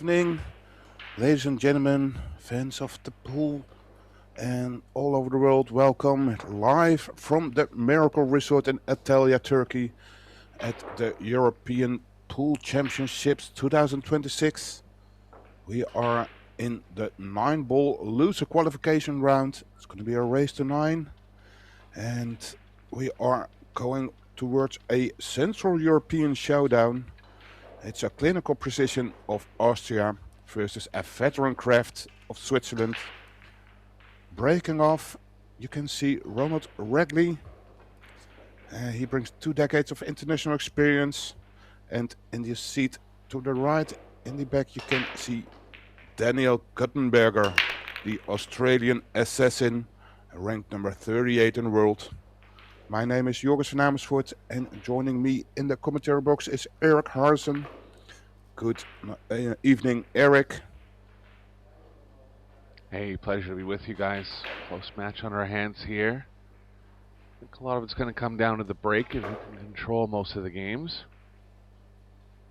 evening, ladies and gentlemen, fans of the pool, and all over the world. Welcome live from the Miracle Resort in Antalya, Turkey, at the European Pool Championships 2026. We are in the 9-ball loser qualification round. It's going to be a race to 9, and we are going towards a Central European showdown. It's a clinical precision of Austria versus a veteran craft of Switzerland. Breaking off, you can see Ronald Regley. He brings 2 decades of international experience. And in the seat to the right, in the back, you can see Daniel Guttenberger, the Australian assassin, ranked number 38 in the world. My name is Joris van Amersfoort, and joining me in the commentary box is Eric Harrison. Good evening, Eric. Hey, pleasure to be with you guys. Close match on our hands here. I think a lot of it's going to come down to the break if we can control most of the games.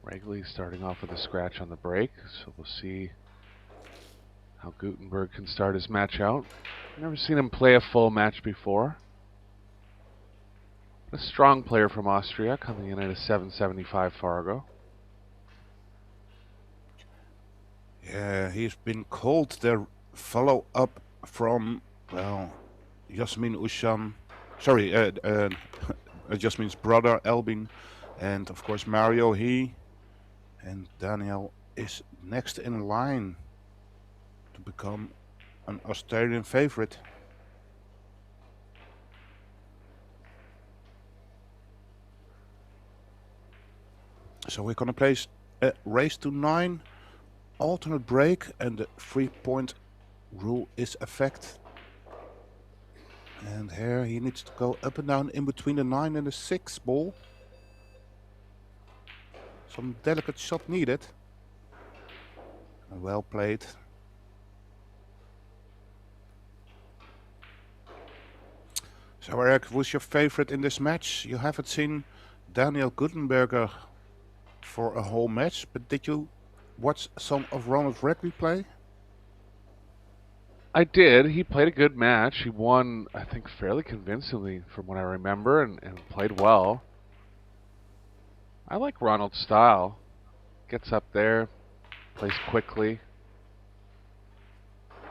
Regley starting off with a scratch on the break, so we'll see how Gutenberg can start his match out. Never seen him play a full match before. A strong player from Austria, coming in at a 775 Fargo. Yeah, he's been called the follow-up from, well, Yasmin Ushan. Sorry, Yasmin's brother, Albin. And, of course, Mario, he. And Daniel is next in line to become an Australian favorite. So we're going to place a race to 9, alternate break, and the 3-point rule is effect. And here he needs to go up and down in between the 9 and the 6 ball. Some delicate shot needed. Well played. So Eric, who's your favorite in this match? You haven't seen Daniel Guttenberger for a whole match, but did you watch some of Ronald Regley play? I did. He played a good match. He won, I think, fairly convincingly from what I remember, and played well. I like Ronald's style. Gets up there, plays quickly.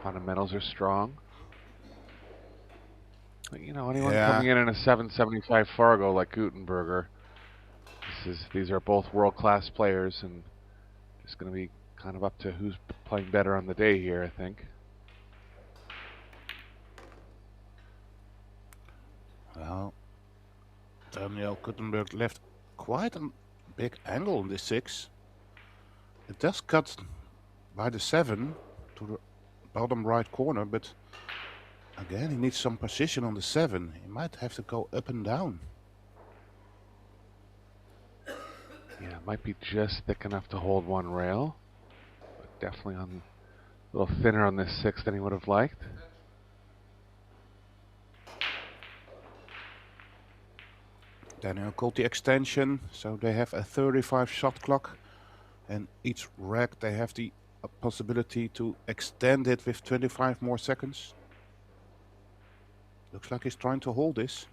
Fundamentals are strong. But, you know, anyone coming in a 775 Fargo like Gutenberger, these are both world-class players, and it's going to be kind of up to who's playing better on the day here, I think. Well, Daniel Guttenberg left quite a big angle in this 6. It does cut by the 7 to the bottom right corner, but again, he needs some position on the 7. He might have to go up and down. Yeah, it might be just thick enough to hold one rail, but definitely a little thinner on this 6 than he would have liked. Daniel called the extension, so they have a 35 shot clock, and each rack they have the possibility to extend it with 25 more seconds. Looks like he's trying to hold this.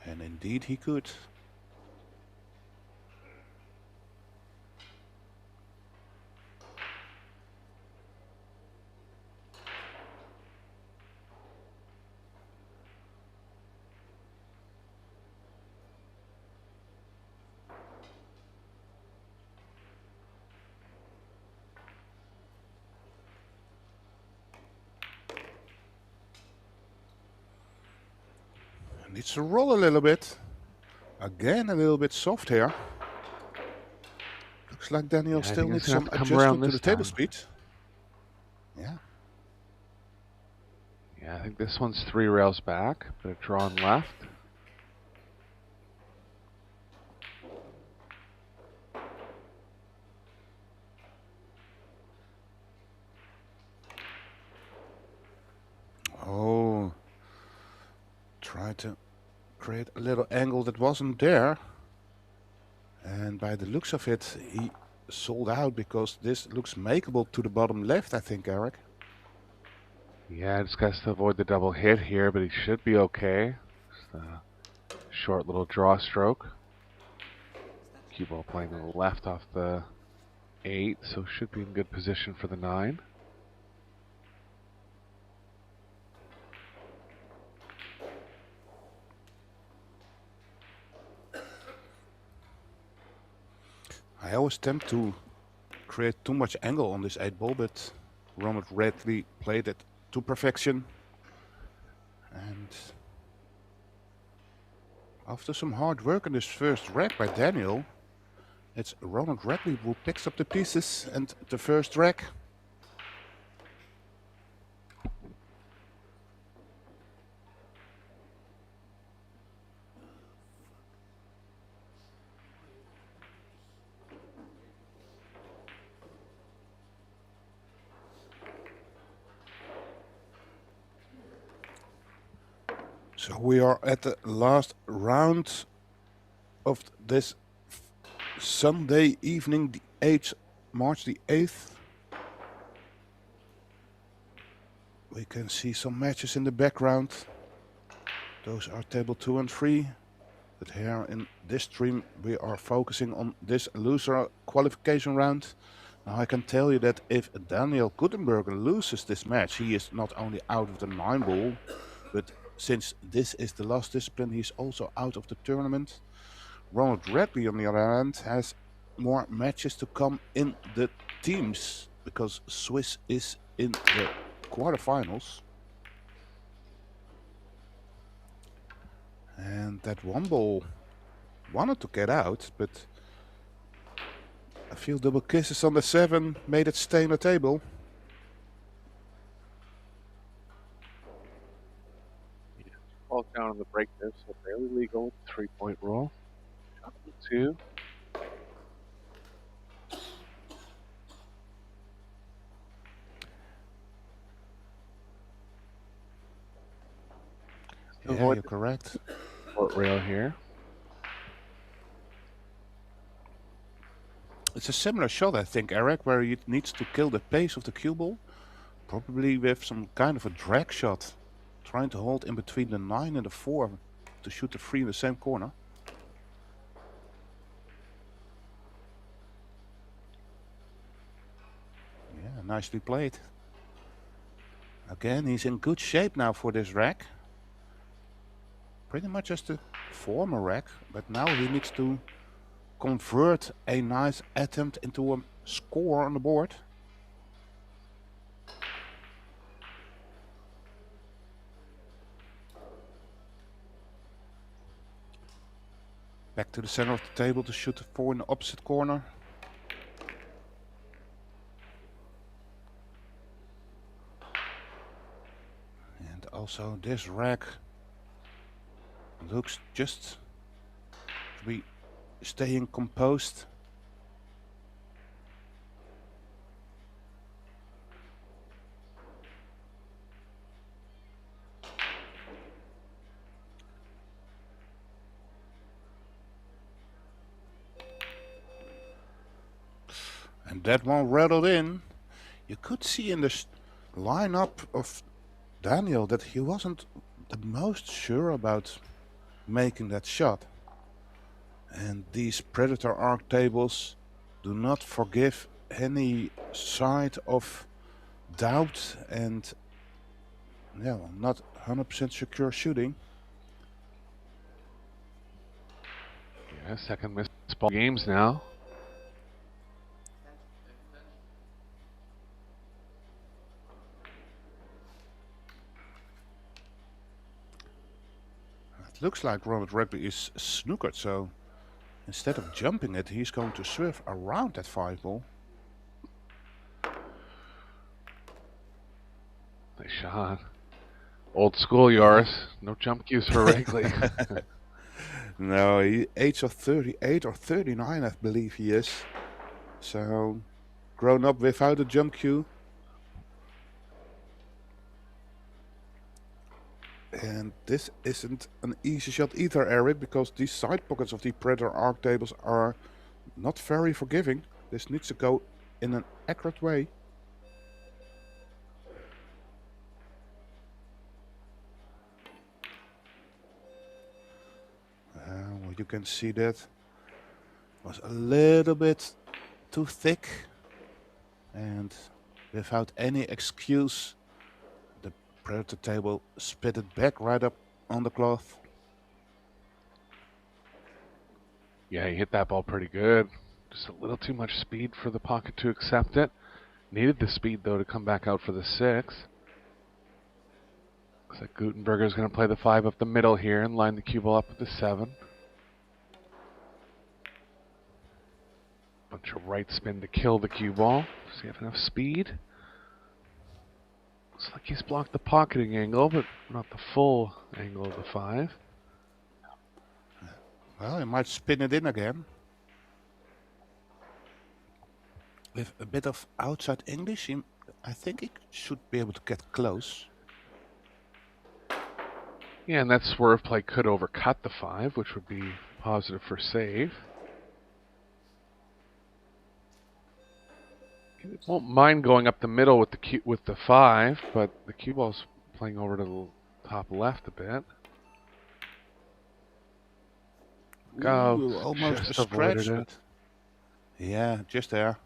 And indeed he could. Needs to roll a little bit. Again, a little bit soft here. Looks like Daniel still needs some adjustment to the table speed. Yeah. Yeah, I think this one's 3 rails back, but drawn left. Oh. Try to create a little angle that wasn't there. And by the looks of it, he sold out because this looks makeable to the bottom left, I think, Eric. Yeah, just has to avoid the double hit here, but he should be okay. Just a short little draw stroke. Cue ball playing to the left off the 8, so should be in good position for the 9. I always tempt to create too much angle on this 8 ball, but Ronald Redley played it to perfection. And after some hard work in this first rack by Daniel, it's Ronald Redley who picks up the pieces and the first rack. So we are at the last round of this Sunday evening, the 8th, March the 8th. We can see some matches in the background. Those are table 2 and 3. But here in this stream we are focusing on this loser qualification round. Now I can tell you that if Daniel Gutenberger loses this match, he is not only out of the 9 ball, but since this is the last discipline, he's also out of the tournament. Ronald Redley, on the other hand, has more matches to come in the teams because Swiss is in the quarterfinals. And that 1 ball wanted to get out, but a few double kisses on the 7 made it stay on the table. Falls down on the break there, so fairly legal. 3-point roll. Shot number 2. Yeah, you're correct. Court rail here. It's a similar shot, I think, Eric, where he needs to kill the pace of the cue ball. Probably with some kind of a drag shot. Trying to hold in between the 9 and the 4 to shoot the 3 in the same corner. Yeah, nicely played. Again, he's in good shape now for this rack. Pretty much as the former rack, but now he needs to convert a nice attempt into a score on the board. Back to the center of the table to shoot the 4 in the opposite corner. And also this rack looks just to be staying composed. And that one rattled in. You could see in the lineup of Daniel that he wasn't the most sure about making that shot. And these Predator arc tables do not forgive any side of doubt and not 100% secure shooting. Yeah, second missed ball games now. It looks like Ronald Redley is snookered, so instead of jumping it, he's going to serve around that 5 ball. Nice shot. Old school, yours. No jump cues for Wrigley. No, he age of 38 or 39, I believe he is. So, grown up without a jump cue. And this isn't an easy shot either, Eric, because these side pockets of the Predator arc tables are not very forgiving. This needs to go in an accurate way. Well, you can see that was a little bit too thick, and without any excuse, the predator table spit it back right up on the cloth. Yeah, he hit that ball pretty good. Just a little too much speed for the pocket to accept it. Needed the speed, though, to come back out for the 6. Looks like Gutenberger's going to play the 5 up the middle here and line the cue ball up with the 7. Bunch of right spin to kill the cue ball. Does he have enough speed? Looks like he's blocked the pocketing angle, but not the full angle of the 5. Well, he might spin it in again. With a bit of outside English, I think he should be able to get close. Yeah, and that swerve play could overcut the 5, which would be positive for save. He won't mind going up the middle with the 5, but the cue ball's playing over to the top left a bit. Ooh, almost just a scratch. avoided it. Yeah, just there.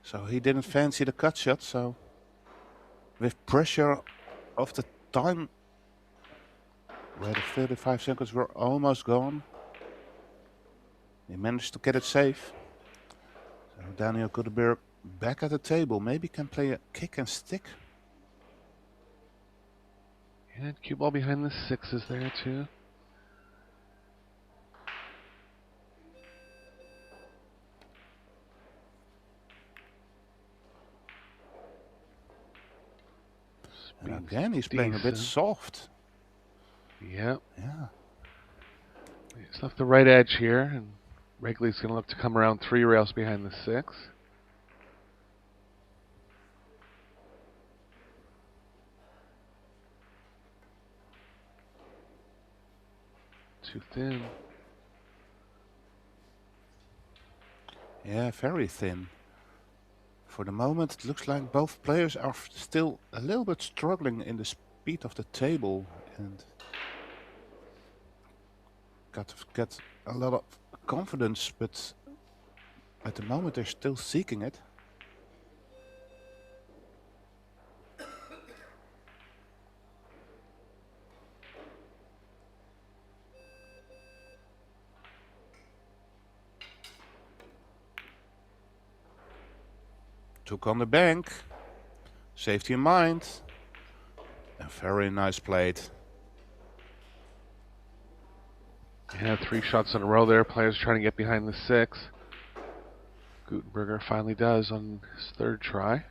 So he didn't fancy the cut shot, so with pressure of the time, where the 35 seconds were almost gone, he managed to get it safe. So Daniel Gutenberg back at the table, maybe can play a kick and stick. And cue ball behind the 6 is there too. And again, he's playing a bit soft. Yep. Yeah. He's left the right edge here, and Wrigley's going to look to come around 3 rails behind the 6. Too thin. Yeah, very thin. For the moment, it looks like both players are still a little bit struggling in the speed of the table, and got to get a lot of confidence, but at the moment they're still seeking it. Took on the bank, safety in mind, a very nice plate. Yeah, 3 shots in a row there. Players trying to get behind the 6. Gutenberger finally does on his 3rd try.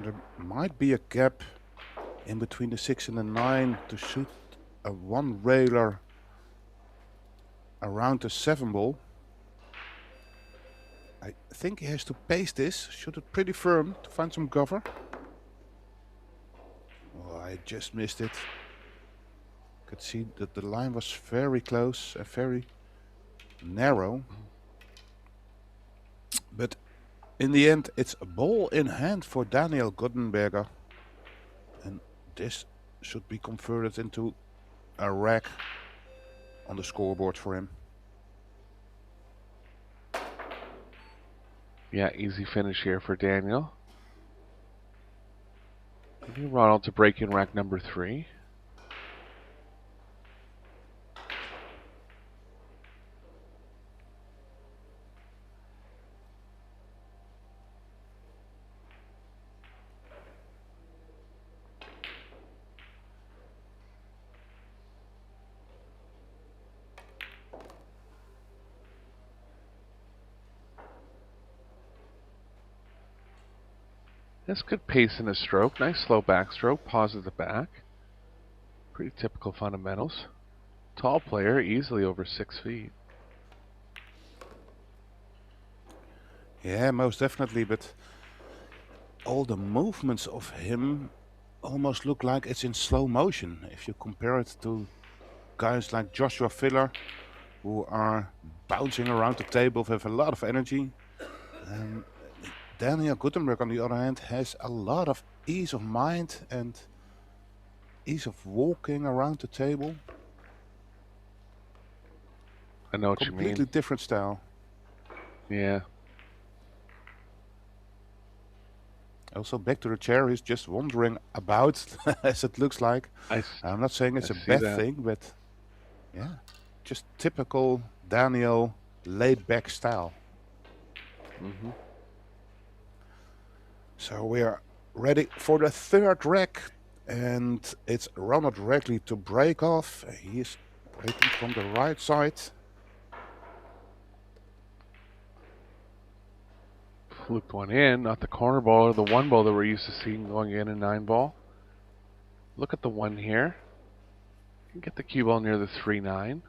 There might be a gap in between the 6 and the 9 to shoot a 1-railer around the 7 ball. I think he has to pace this, shoot it pretty firm to find some cover. Oh, I just missed it. Could see that the line was very close and very narrow. But in the end, it's a ball in hand for Daniel Gutenberger. And this should be converted into a rack on the scoreboard for him. Yeah, easy finish here for Daniel. Maybe Ronald to break in rack number 3. That's good pace in his stroke. Nice slow backstroke. Pause at the back. Pretty typical fundamentals. Tall player, easily over 6 feet. Yeah, most definitely, but all the movements of him almost look like it's in slow motion. If you compare it to guys like Joshua Filler who are bouncing around the table with a lot of energy. Daniel Gutenberg, on the other hand, has a lot of ease of mind and ease of walking around the table. I know what you mean. Completely different style. Yeah. Also, back to the chair, he's just wandering about, as it looks like. I'm not saying it's a bad thing, but yeah, just typical Daniel laid-back style. So we are ready for the third rack, and it's Ronald Rackley to break off. He's breaking from the right side. Flipped one in, not the corner ball or the one ball that we're used to seeing going in a 9 ball. Look at the one here. You can get the cue ball near the 3-9.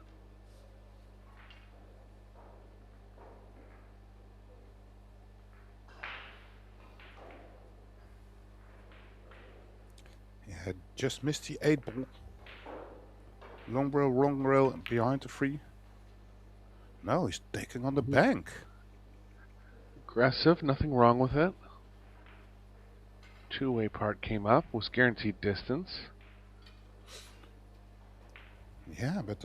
Yeah, just missed the 8 ball. Long rail behind the 3. No, he's taking on the bank. Aggressive, nothing wrong with it. Two-way part came up, was guaranteed distance. Yeah, but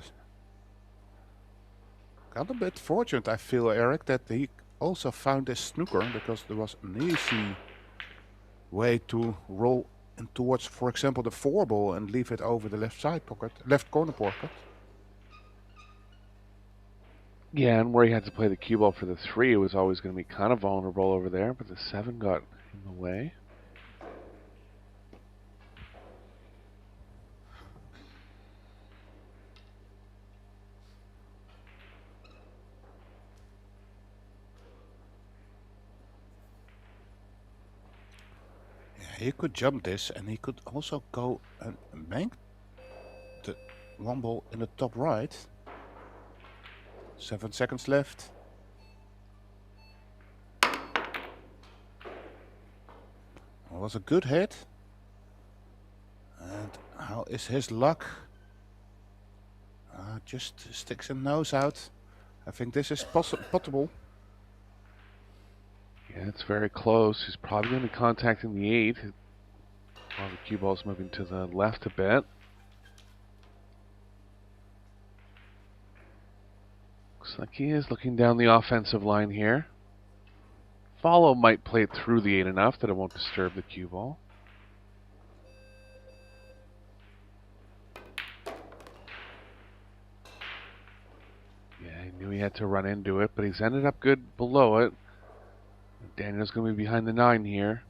got a bit fortunate, I feel, Eric, that he also found this snooker, because there was an easy way to roll in towards, for example, the 4 ball and leave it over the left corner pocket. Yeah, and where he had to play the cue ball for the 3, it was always going to be kind of vulnerable over there, but the 7 got in the way. Yeah, he could jump this, and he could also go and bank the 1 ball in the top right. 7 seconds left. It was a good hit. And how is his luck? Just sticks his nose out. I think this is potable. Yeah, it's very close. He's probably going to be contacting the 8 while the cue ball's moving to the left a bit. Looks like he is looking down the offensive line here. Follow might play it through the 8 enough that it won't disturb the cue ball. Yeah, he knew he had to run into it, but he's ended up good below it. Daniel's going to be behind the 9 here.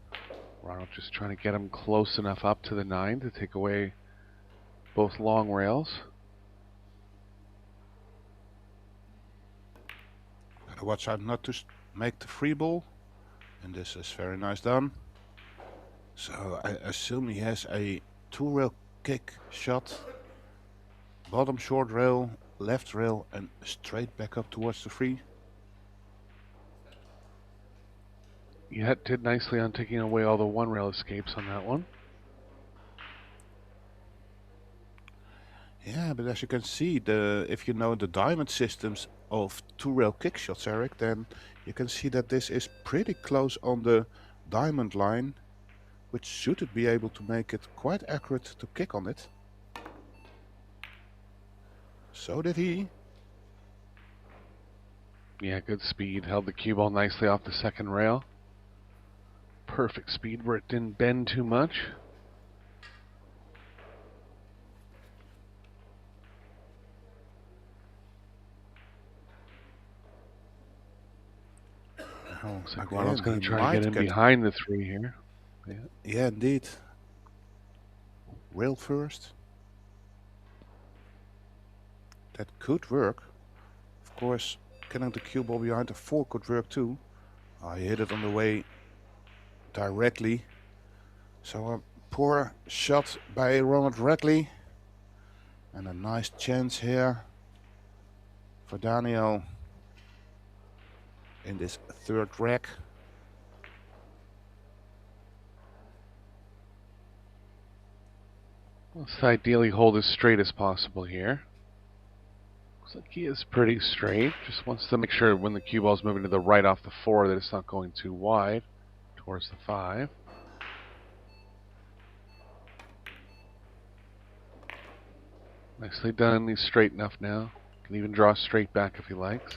Ronald just trying to get him close enough up to the 9 to take away both long rails. Gotta watch out not to make the 3 ball. And this is very nice done. So I assume he has a 2-rail kick shot. Bottom short rail, left rail, and straight back up towards the 3. Yeah, it did nicely on taking away all the 1-rail escapes on that one. Yeah, but as you can see, if you know the diamond systems of 2-rail kick shots, Eric, then you can see that this is pretty close on the diamond line, which should be able to make it quite accurate to kick on it. So did he. Yeah, good speed. Held the cue ball nicely off the 2nd rail. Perfect speed where it didn't bend too much. Looks like Ronald's going to try to get in behind the 3 here. Yeah, indeed. Rail first. That could work. Of course, getting the cue ball behind the 4 could work too. I hit it on the way directly. So a poor shot by Ronald Rackley. And a nice chance here for Daniel in this 3rd rack. Let's ideally hold as straight as possible here. Looks like he is pretty straight. Just wants to make sure when the cue ball's moving to the right off the 4 that it's not going too wide towards the 5. Nicely done. He's straight enough now. Can even draw straight back if he likes.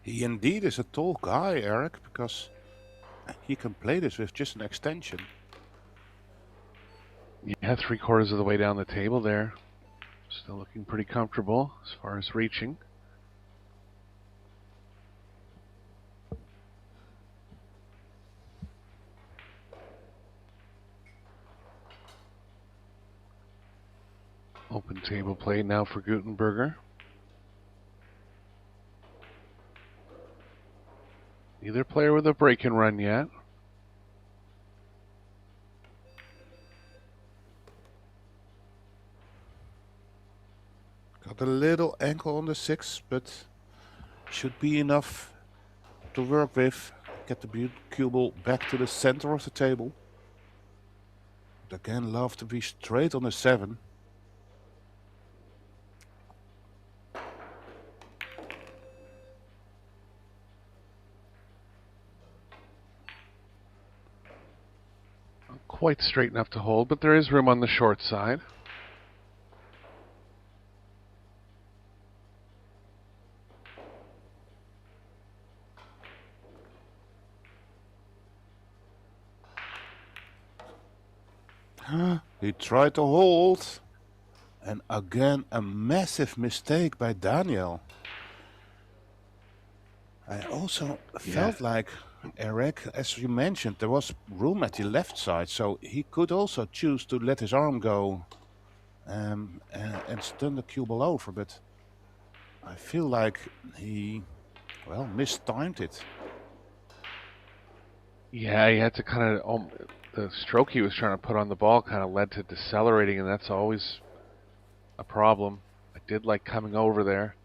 He indeed is a tall guy, Eric, because he can play this with just an extension. Yeah, 3/4 of the way down the table there. Still looking pretty comfortable as far as reaching. Open table play now for Gutenberger. Neither player with a break and run yet. Got a little ankle on the 6, but should be enough to work with. Get the cue ball back to the center of the table. But again, love to be straight on the 7. Not quite straight enough to hold, but there is room on the short side. He tried to hold. And again, a massive mistake by Daniel. I also felt like, Eric, as you mentioned, there was room at the left side, so he could also choose to let his arm go and stun the cue ball over, but I feel like he, well, mistimed it. Yeah, he had to kind of, the stroke he was trying to put on the ball kind of led to decelerating, and that's always a problem. I did like coming over there.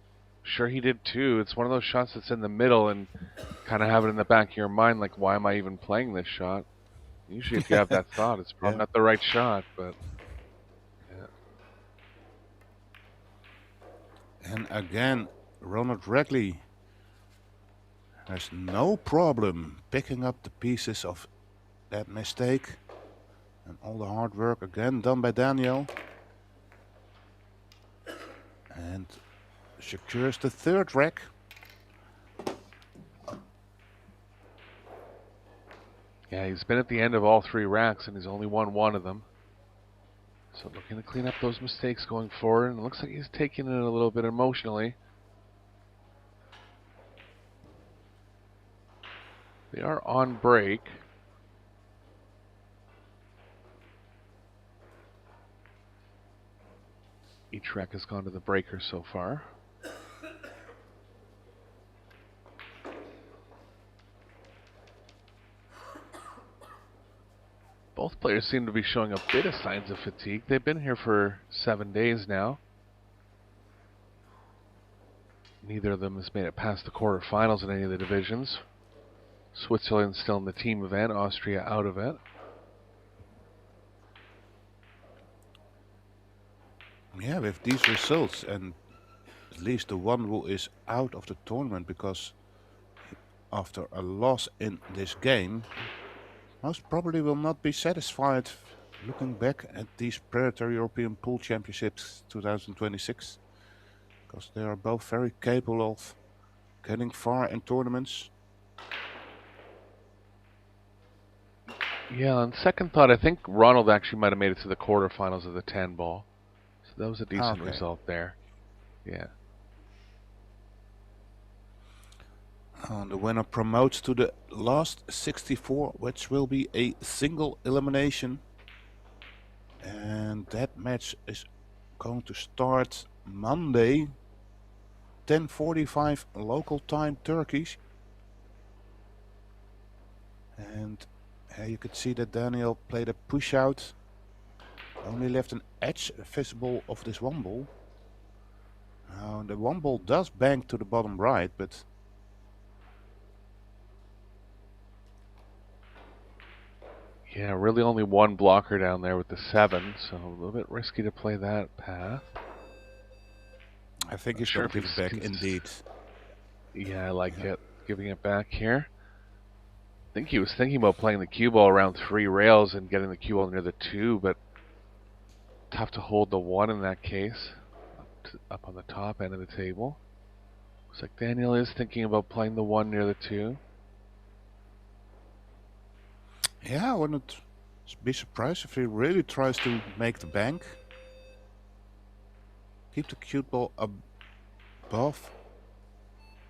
Sure he did too. It's one of those shots that's in the middle and kind of have it in the back of your mind, like, why am I even playing this shot? Usually if you have that thought, it's probably not the right shot, but yeah. And again, Ronald Regley has no problem picking up the pieces of that mistake. And all the hard work again done by Daniel. And secures the 3rd rack. Yeah, he's been at the end of all 3 racks and he's only won 1 of them. So looking to clean up those mistakes going forward, and it looks like he's taking it a little bit emotionally. They are on break. Each rack has gone to the breaker so far. Both players seem to be showing a bit of signs of fatigue. They've been here for 7 days now. Neither of them has made it past the quarterfinals in any of the divisions. Switzerland still in the team event, Austria out of it. Yeah, with these results, and at least the one who is out of the tournament because after a loss in this game, most probably will not be satisfied looking back at these Predator European Pool Championships 2026, because they are both very capable of getting far in tournaments. Yeah, on second thought, I think Ronald actually might have made it to the quarterfinals of the 10 ball. So that was a decent result there. Yeah. The winner promotes to the last 64, which will be a single elimination. And that match is going to start Monday, 10:45 local time Turkish. And you could see that Daniel played a push out. Only left an edge visible of this one ball. Now the one ball does bank to the bottom right, but yeah, really only one blocker down there with the 7, so a little bit risky to play that path. I think Not he's sure going to if give it back indeed. Yeah, I like it. Giving it back here. I think he was thinking about playing the cue ball around 3 rails and getting the cue ball near the 2, but tough to hold the 1 in that case. Up on the top end of the table. Looks like Daniel is thinking about playing the 1 near the 2. Yeah, I wouldn't be surprised if he really tries to make the bank. Keep the cue ball above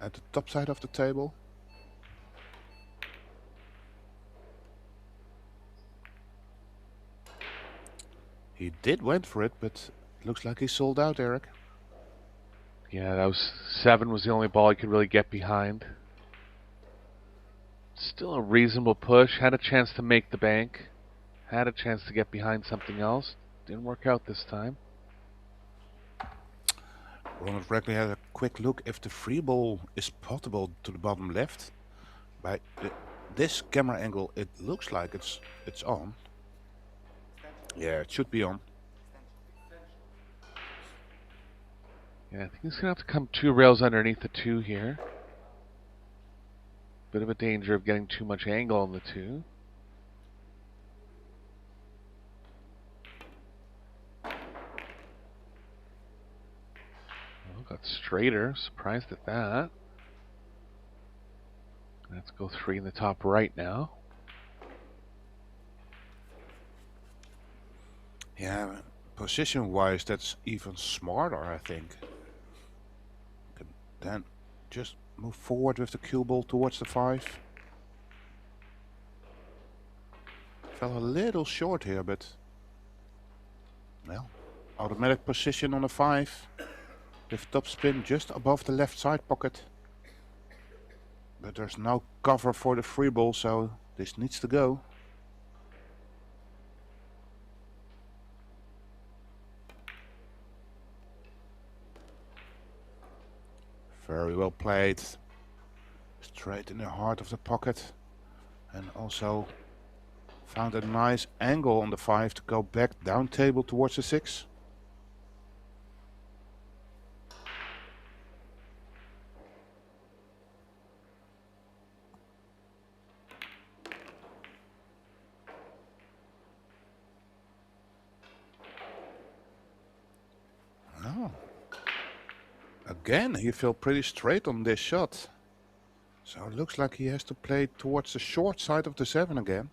at the top side of the table. He did went for it, but it looks like he sold out, Eric. Yeah, that was 7 was the only ball he could really get behind. Still a reasonable push. Had a chance to make the bank. Had a chance to get behind something else. Didn't work out this time. Ronald Reckley had a quick look if the free ball is potable to the bottom left. By this camera angle, it looks like it's on. Yeah, it should be on. Yeah, I think he's going to have to come 2 rails underneath the 2 here. Bit of a danger of getting too much angle on the 2. Well, got straighter. Surprised at that. Let's go 3 in the top right now. Yeah, position-wise, that's even smarter, I think. Then just move forward with the cue ball towards the 5. Fell a little short here, but well, automatic position on the 5 with top spin just above the left side pocket. But there's no cover for the free ball, so this needs to go. Very well played. Straight in the heart of the pocket. And also found a nice angle on the 5 to go back down table towards the 6. Oh. Again, he fell pretty straight on this shot. So it looks like he has to play towards the short side of the 7 again.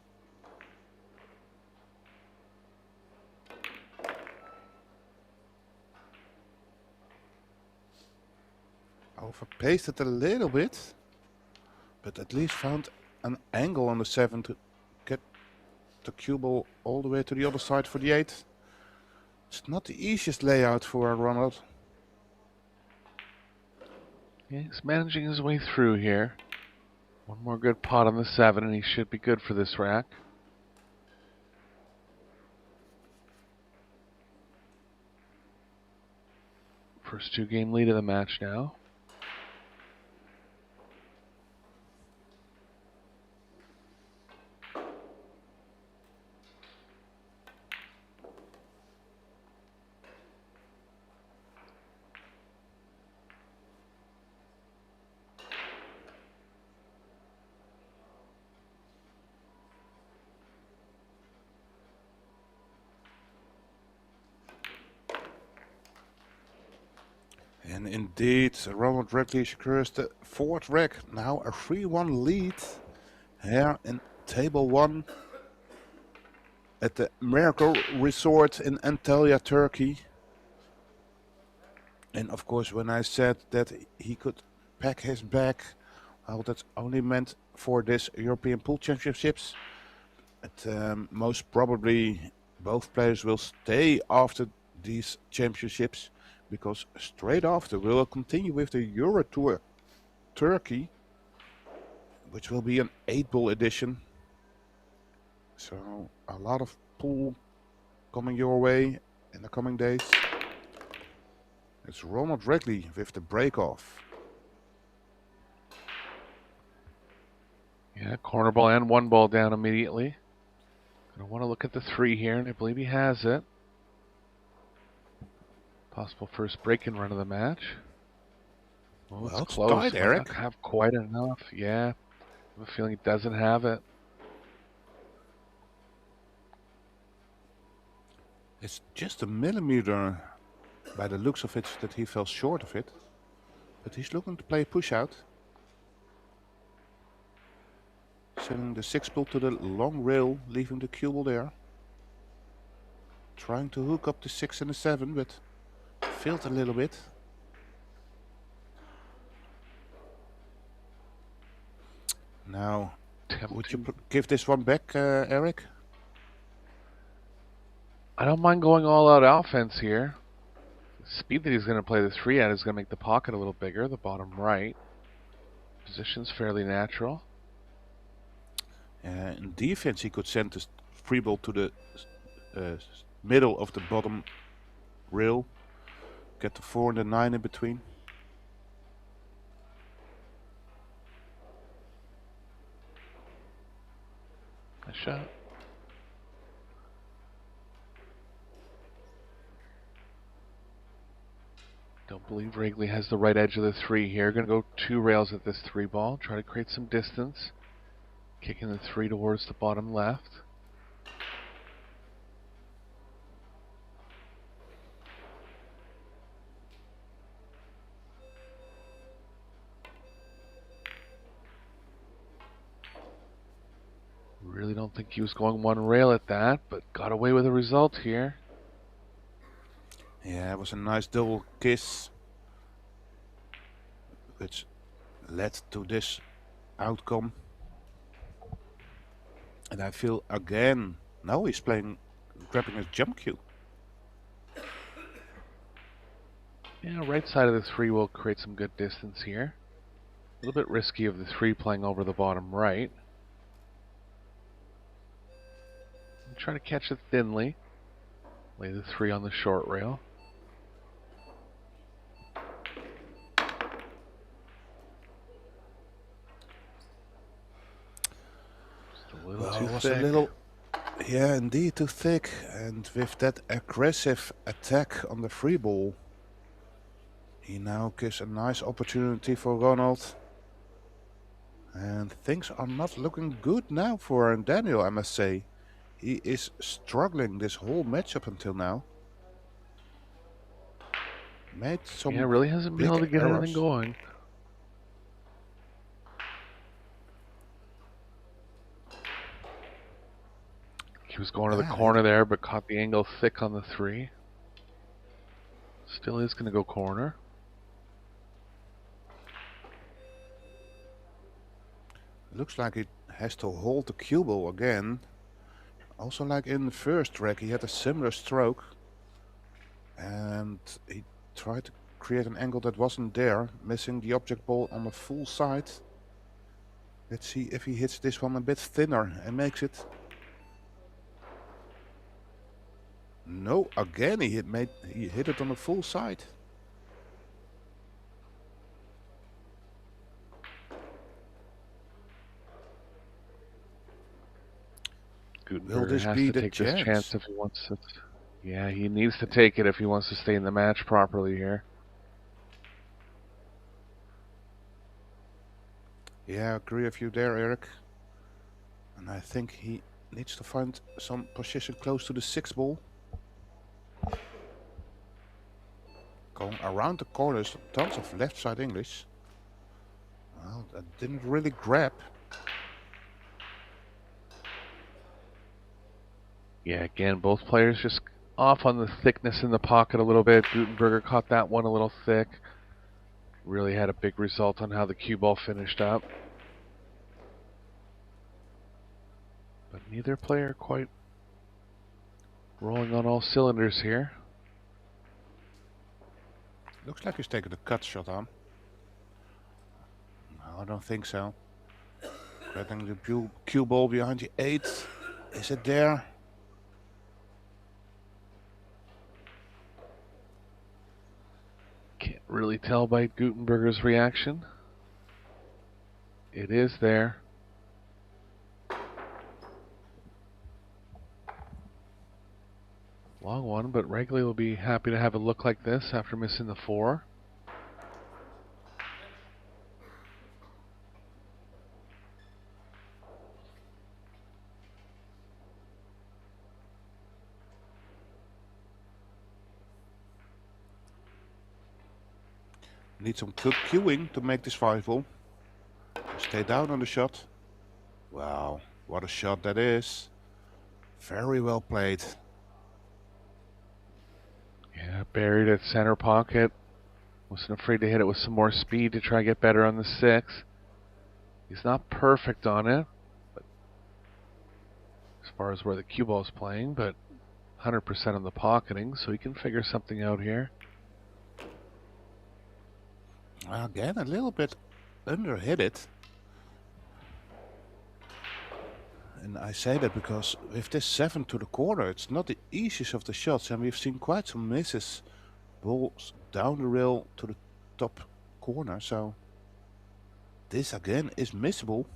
Overpaced it a little bit, but at least found an angle on the 7 to get the cue ball all the way to the other side for the 8. It's not the easiest layout for Ronald. Yeah, he's managing his way through here. One more good pot on the 7 and he should be good for this rack. First 2-game lead of the match now. And indeed, Ronald Radley secures the 4th rack. Now a 3-1 lead here in table 1 at the Miracle Resort in Antalya, Turkey. And of course, when I said that he could pack his bag, well, that's only meant for this European Pool Championships. But most probably both players will stay after these championships, because straight after we will continue with the Euro Tour Turkey, which will be an 8-ball edition. So a lot of pool coming your way in the coming days. It's Ronald Wrigley with the break off. Yeah, corner ball and one ball down immediately. Gonna want to look at the 3 here, and I believe he has it. Possible first break and run of the match. Oh, Well, it's it's close. tight, Might Eric. not have quite enough. Yeah, I have a feeling he doesn't have it. It's just a millimeter by the looks of it that he fell short of it. But he's looking to play push out. Sending the 6 ball to the long rail, leaving the cue ball there. Trying to hook up the 6 and the 7, but failed a little bit. Now, would you give this one back, Eric? I don't mind going all out offense here. The speed that he's going to play the 3 at is going to make the pocket a little bigger, the bottom right. Position's fairly natural. In defense, he could send the free ball to the middle of the bottom rail. Get the 4 and the 9 in between. Nice shot. Don't believe Wrigley has the right edge of the 3 here. Going to go 2 rails at this 3 ball. Try to create some distance. Kicking the 3 towards the bottom left. Really don't think he was going 1 rail at that, but got away with a result here. Yeah, it was a nice double kiss, which led to this outcome. And I feel again, now he's grabbing his jump cue. Yeah, right side of the 3 will create some good distance here. A little bit risky of the 3 playing over the bottom right. Try to catch it thinly. Lay the 3 on the short rail. Just a little too thick. Yeah, indeed, too thick. And with that aggressive attack on the free ball, he now gives a nice opportunity for Ronald. And things are not looking good now for Daniel, I must say. He is struggling this whole match up until now. Made some really hasn't been able to get anything going. He was going to the corner there, but caught the angle thick on the 3. Still is going to go corner. Looks like it has to hold the cue ball again. Also, like in the first track, he had a similar stroke. And he tried to create an angle that wasn't there, missing the object ball on the full side. Let's see if he hits this one a bit thinner and makes it. No, again he hit it on the full side. Will this be the chance if he wants to? Yeah, he needs to take it if he wants to stay in the match properly here. Yeah, I agree with you there, Eric. And I think he needs to find some position close to the 6 ball. Going around the corners, tons of left side English. Well, that didn't really grab. Yeah, again, both players just off on the thickness in the pocket a little bit. Gutenberger caught that one a little thick. Really had a big result on how the cue ball finished up. But neither player quite rolling on all cylinders here. Looks like he's taking a cut shot on. No, I don't think so. Grabbing the cue ball behind the 8. Is it there? really tell by Gutenberger's reaction. It is there. Long one, but Wrigley will be happy to have a look like this after missing the 4. Need some good cueing to make this viable. Stay down on the shot. Wow, what a shot that is. Very well played. Yeah, buried at center pocket. Wasn't afraid to hit it with some more speed to try to get better on the 6. He's not perfect on it, but as far as where the cue ball is playing, but 100% on the pocketing, so he can figure something out here. Again, a little bit under hit it. And I say that because with this 7 to the corner, it's not the easiest of the shots, and we've seen quite some misses. Balls down the rail to the top corner, so this again is missable.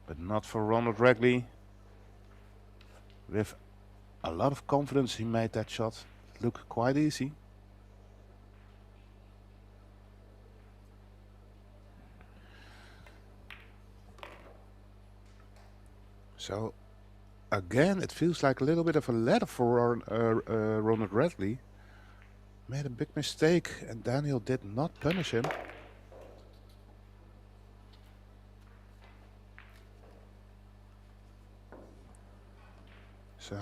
But not for Ronald Wrigley. With a lot of confidence he made that shot look quite easy. So again, it feels like a little bit of a ladder for Ronald Wrigley. Made a big mistake and Daniel did not punish him. So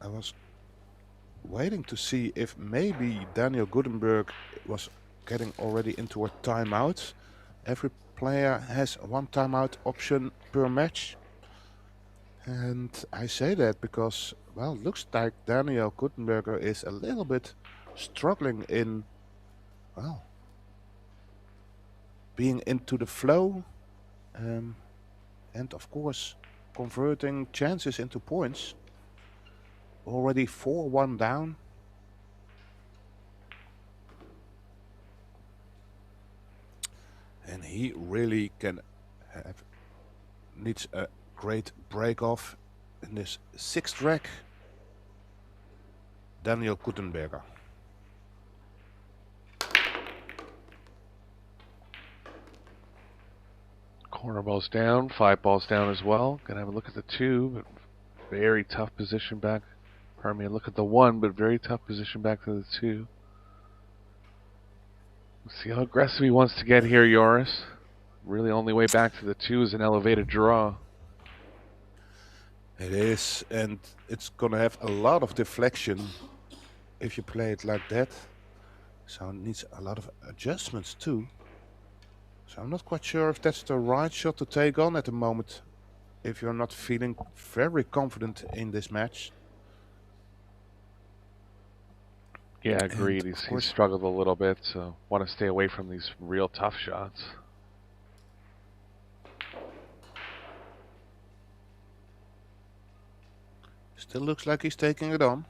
I was waiting to see if maybe Daniel Gutenberg was getting already into a timeout. Every player has one timeout option per match. And I say that because, well, looks like Daniel Gutenberger is a little bit struggling in, well, being into the flow. And of course, converting chances into points. Already 4-1 down. And he really needs a great break off in this 6th rack. Daniel Gutenberger. Corner balls down, 5 balls down as well. Gonna have a look at the 2, but very tough position back. Pardon me, look at the 1, but very tough position back to the 2. Let's see how aggressive he wants to get here, Joris. Really only way back to the 2 is an elevated draw. It is, and it's gonna have a lot of deflection if you play it like that. So it needs a lot of adjustments too. So I'm not quite sure if that's the right shot to take on at the moment, if you're not feeling very confident in this match. Yeah, agreed. He's struggled a little bit, so want to stay away from these real tough shots. Still looks like he's taking it on.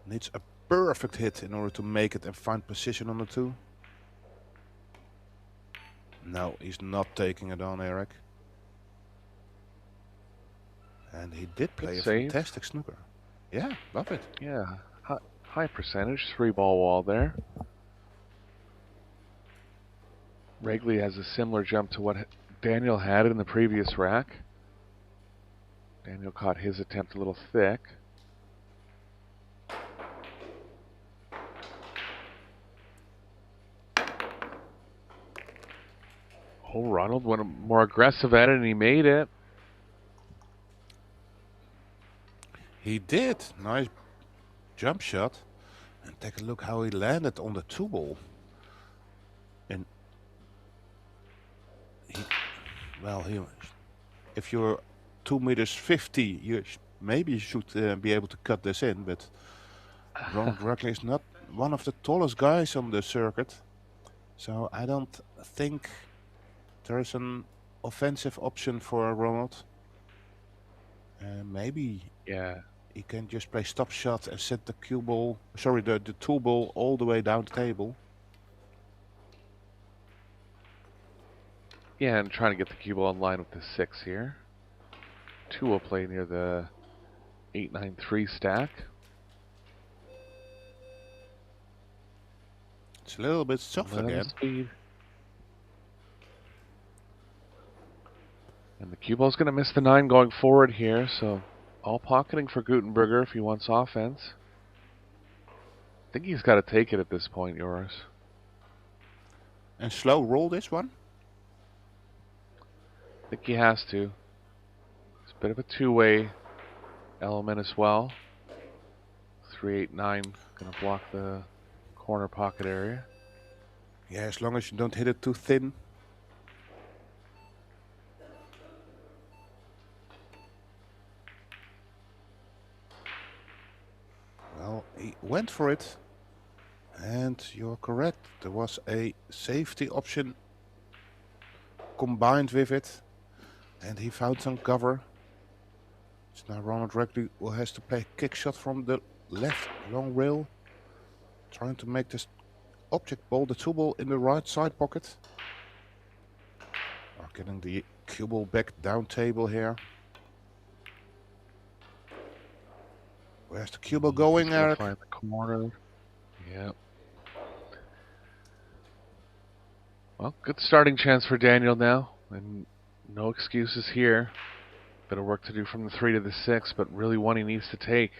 Needs a perfect hit in order to make it and find position on the 2. No, he's not taking it on, Eric. And he did play a fantastic snooker. Yeah, love it. Yeah, high percentage, 3-ball wall there. Wrigley has a similar jump to what Daniel had in the previous rack. Daniel caught his attempt a little thick. Oh, Ronald went more aggressive at it and he made it. He did. Nice jump shot. And take a look how he landed on the 2-ball. And if you're 2 meters 50, you maybe you should be able to cut this in, but Ronald Wrigley is not one of the tallest guys on the circuit. So I don't think there's an offensive option for Ronald. Maybe Yeah. he can just play stop shot and set the cue ball, sorry, the two ball all the way down the table. Yeah, and trying to get the cue ball in line with the 6 here. 2 will play near the 8-9-3 stack. It's a little bit soft again. Speed. And the cue ball's going to miss the 9 going forward here, so all pocketing for Gutenberger if he wants offense. I think he's got to take it at this point, yours. And slow roll this one? I think he has to. It's a bit of a two-way element as well. 3-8-9 going to block the corner pocket area. Yeah, as long as you don't hit it too thin. Well, he went for it. And you're correct. There was a safety option combined with it. And he found some cover. So now Ronald Reckley has to play a kick shot from the left long rail. Trying to make this object ball, the two ball, in the right side pocket. Getting the cue ball back down table here. Where's the cue ball going, Eric? Find the corner. Yep. Well, good starting chance for Daniel now. And no excuses here. Bit of work to do from the 3 to the 6, but really one he needs to take.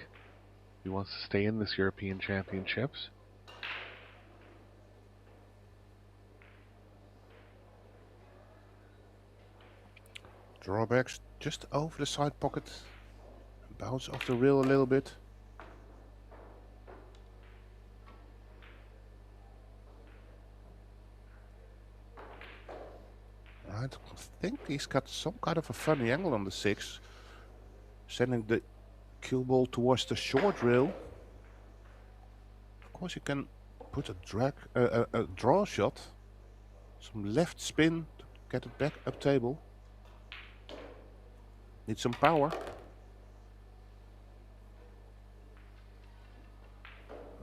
He wants to stay in this European Championships. Drawbacks just over the side pocket. Bounce off the rail a little bit. I think he's got some kind of a funny angle on the 6. Sending the cue ball towards the short rail. Of course you can put a draw shot. Some left spin to get it back up table. Need some power.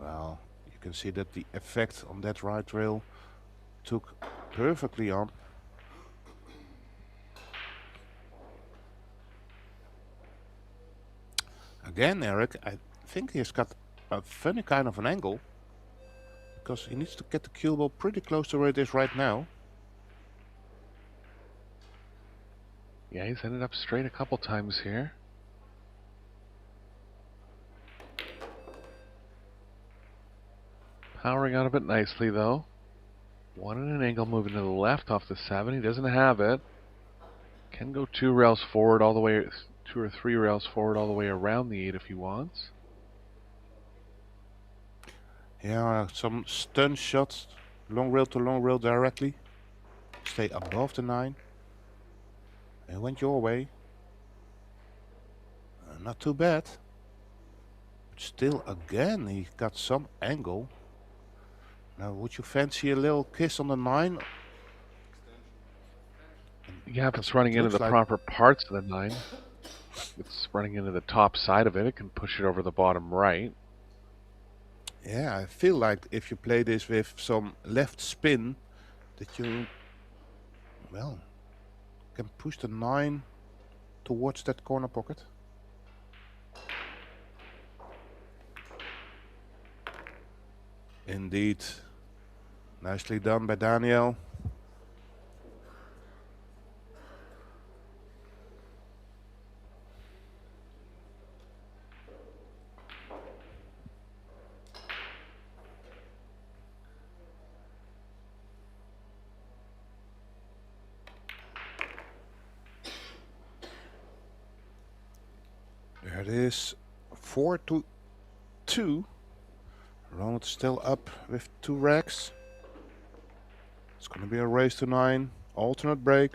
Well, you can see that the effect on that right rail took perfectly on. Again, Eric, I think he's got a funny kind of an angle. Because he needs to get the cue ball pretty close to where it is right now. Yeah, he's ended up straight a couple times here. Powering out a bit nicely, though. One in an angle moving to the left off the 7. He doesn't have it. Can go 2 rails forward all the way, 2 or 3 rails forward all the way around the 8 if he wants. Yeah, some stun shots, long rail to long rail directly. Stay above the 9. It went your way. Not too bad. But still, again, he got some angle. Now, would you fancy a little kiss on the 9? Yeah, if it's running into the proper parts of the 9. It's running into the top side of it. It can push it over the bottom right. Yeah, I feel like if you play this with some left spin, that you, well, can push the 9 towards that corner pocket. Indeed. Nicely done by Daniel. There it is, 4-2. Ronald still up with 2 racks. It's going to be a race to 9, alternate break.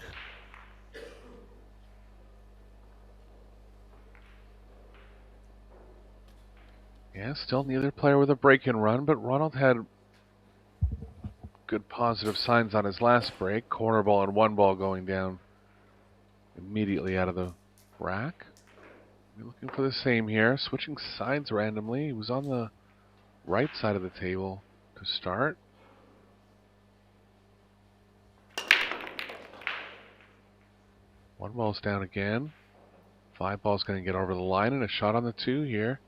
Yeah, still neither player with a break-in run, but Ronald had good positive signs on his last break. Corner ball and 1 ball going down immediately out of the rack. We're looking for the same here. Switching sides randomly. He was on the right side of the table to start. One ball's down again. 5 ball's going to get over the line, and a shot on the 2 here.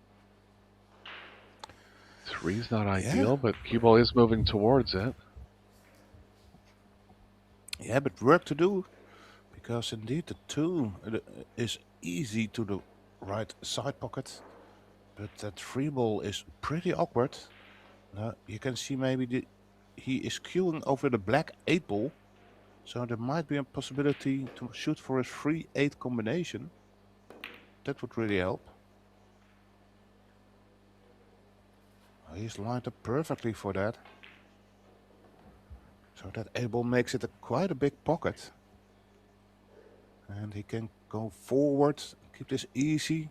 3's not ideal, but cue ball is moving towards it. Yeah, but work to do, because indeed the 2 is easy to the right side pocket, but that 3 ball is pretty awkward. Now you can see maybe he is queuing over the black 8 ball, so there might be a possibility to shoot for a 3-8 combination. That would really help. He's lined up perfectly for that. So that 8 ball makes it quite a big pocket. And he can go forward, keep this easy.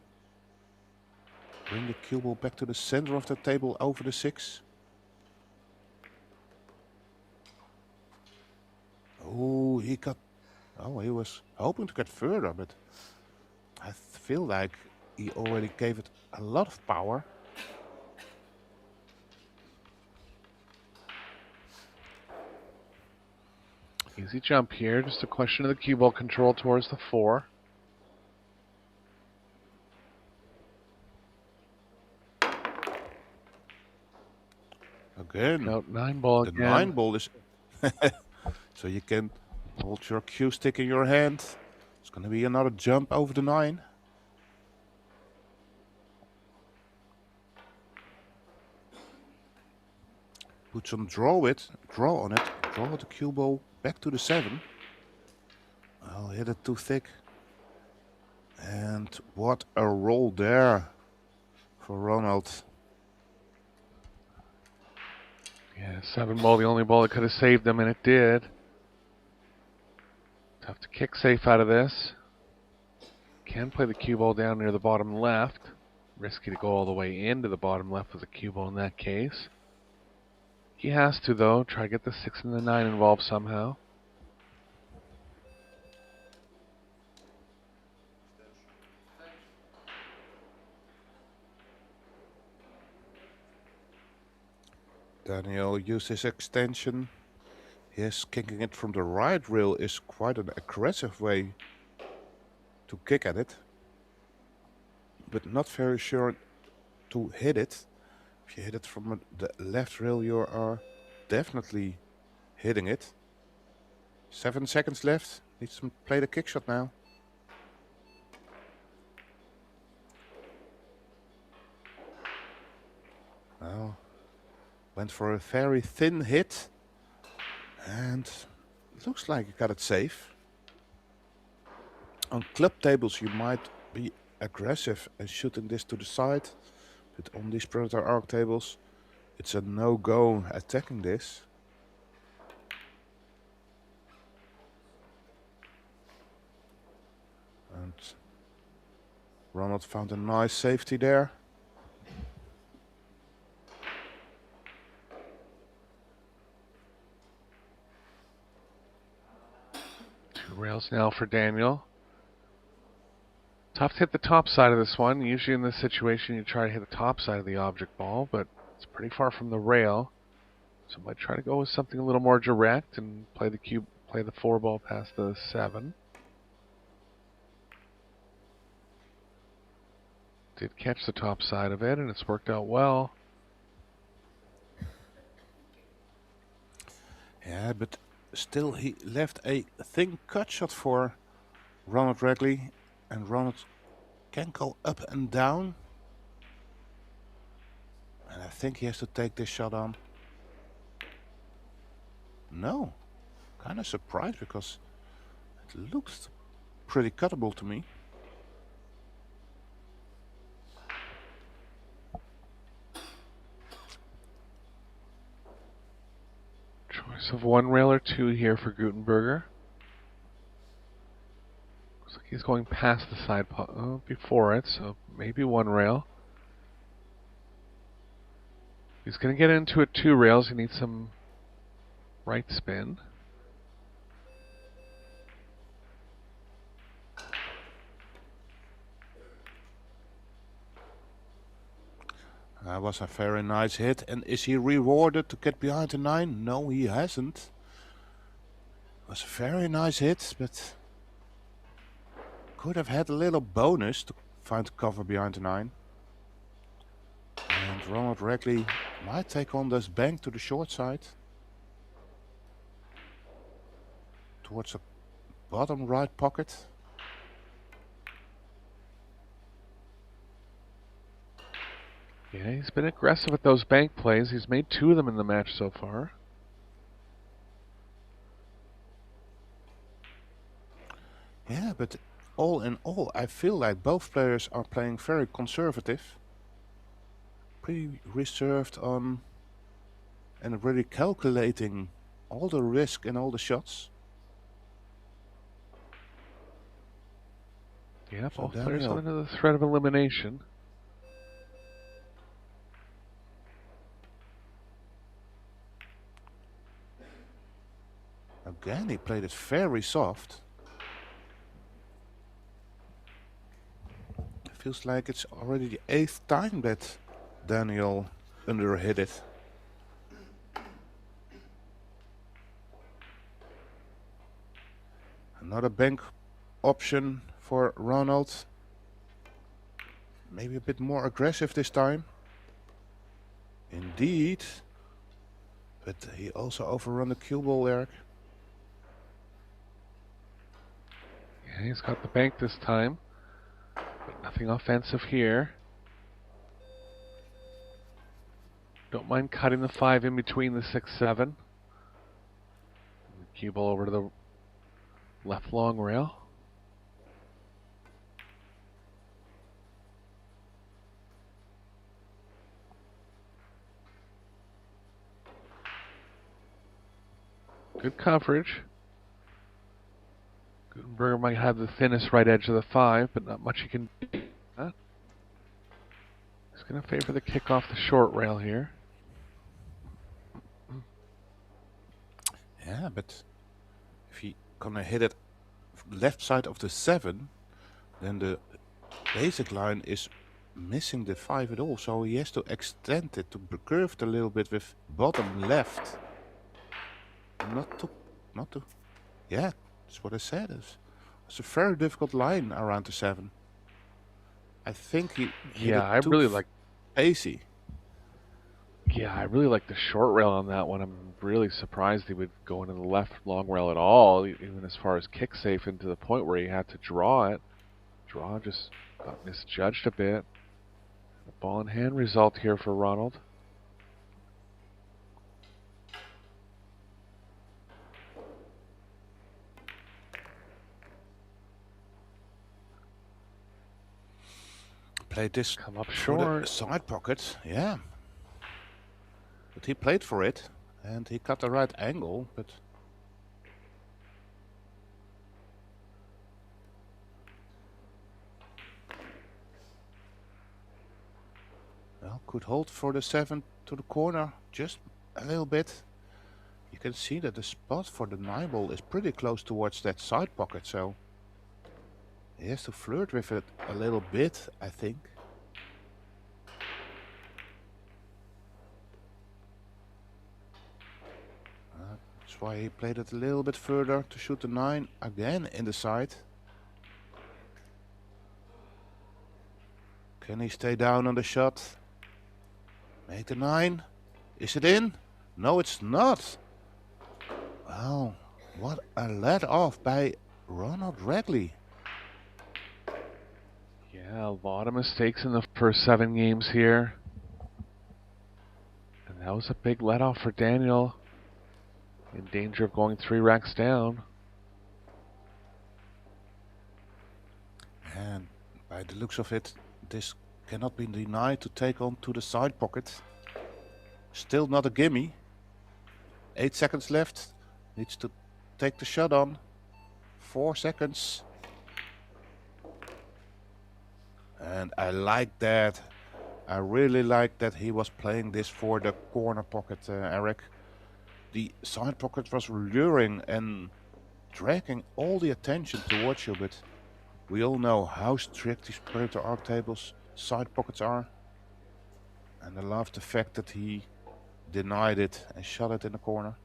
Bring the cue ball back to the center of the table over the 6. Oh, he was hoping to get further, but I feel like he already gave it a lot of power. Easy jump here, just a question of the cue ball control towards the 4. Again. Note 9 ball again. The 9 ball is... So you can hold your cue stick in your hand. It's going to be another jump over the 9. Put some draw on it. Draw the cue ball back to the 7. I'll hit it too thick. And what a roll there for Ronald. Yeah, 7 ball, the only ball that could have saved them, and it did. Tough to kick safe out of this. Can play the cue ball down near the bottom left. Risky to go all the way into the bottom left with the cue ball in that case. He has to, though, try to get the 6 and the 9 involved somehow. Daniel used his extension. Yes, kicking it from the right rail is quite an aggressive way to kick at it. But not very sure to hit it. If you hit it from the left rail, you are definitely hitting it. 7 seconds left. Needs to play the kick shot now. Well, went for a very thin hit. And looks like he got it safe. On club tables you might be aggressive and shooting this to the side. But on these Predator arc tables, it's a no-go attacking this. And Ronald found a nice safety there. Two rails now for Daniel. Tough to hit the top side of this one. Usually in this situation you try to hit the top side of the object ball, but it's pretty far from the rail. So I might try to go with something a little more direct and play the 4 ball past the 7. Did catch the top side of it, and it's worked out well. Yeah, but still he left a thin cut shot for Ronald Regley, and Ronald can go up and down. And I think he has to take this shot on. No, kind of surprised because it looks pretty cuttable to me. Choice of 1 rail or 2 here for Gutenberger. Looks like he's going past the side before it, so maybe 1 rail. He's going to get into it 2 rails. He needs some right spin. That was a very nice hit. And is he rewarded to get behind the 9? No, he hasn't. It was a very nice hit, but could have had a little bonus to find cover behind the 9. And Ronald Regley might take on this bank to the short side. Towards the bottom right pocket. Yeah, he's been aggressive with those bank plays. He's made 2 of them in the match so far. Yeah, but all in all, I feel like both players are playing very conservative. Pretty reserved on and really calculating all the risk and all the shots. Yeah, So both players Daniel, under the threat of elimination. again, he played it very soft. It feels like it's already the 8th time that Daniel underhit it. Another bank option for Ronald. Maybe a bit more aggressive this time. Indeed. But he also overrun the cue ball, Eric. Yeah, he's got the bank this time. But nothing offensive here. Don't mind cutting the 5 in between the 6-7. Cue ball over to the left long rail. Good coverage. Gutenberger might have the thinnest right edge of the 5, but not much he can do. He's going to favor the kick off the short rail here. Yeah, but if he gonna hit it left side of the 7, then the basic line is missing the 5 at all. So he has to extend it to curve it a little bit with bottom left. Not to. Yeah, that's what I said. It's a very difficult line around the 7. I think he hit Yeah, it too pacey. Yeah, I really like the short rail on that one. I'm really surprised he would go into the left long rail at all, even as far as kick safe, into the point where he had to draw it. Draw just got misjudged a bit. The ball in hand result here for Ronald. Played this Come up for short. the side pocket, yeah. But he played for it, and he got the right angle, but... Well, could hold for the 7 to the corner, just a little bit. You can see that the spot for the 9 ball is pretty close towards that side pocket, so... He has to flirt with it a little bit, I think. That's why he played it a little bit further to shoot the 9 again in the side. Can he stay down on the shot? Make the 9. Is it in? No, it's not. Wow, what a let off by Ronald Regley. Yeah, a lot of mistakes in the first 7 games here. And that was a big let off for Daniel. In danger of going 3 racks down. And by the looks of it, this cannot be denied to take on to the side pocket. Still not a gimme. 8 seconds left. Needs to take the shot on. 4 seconds. And I like that. I really like that he was playing this for the corner pocket, Eric. The side pocket was luring and dragging all the attention towards you, but we all know how strict these Predator arc tables side pockets are. And I love the fact that he denied it and shot it in the corner.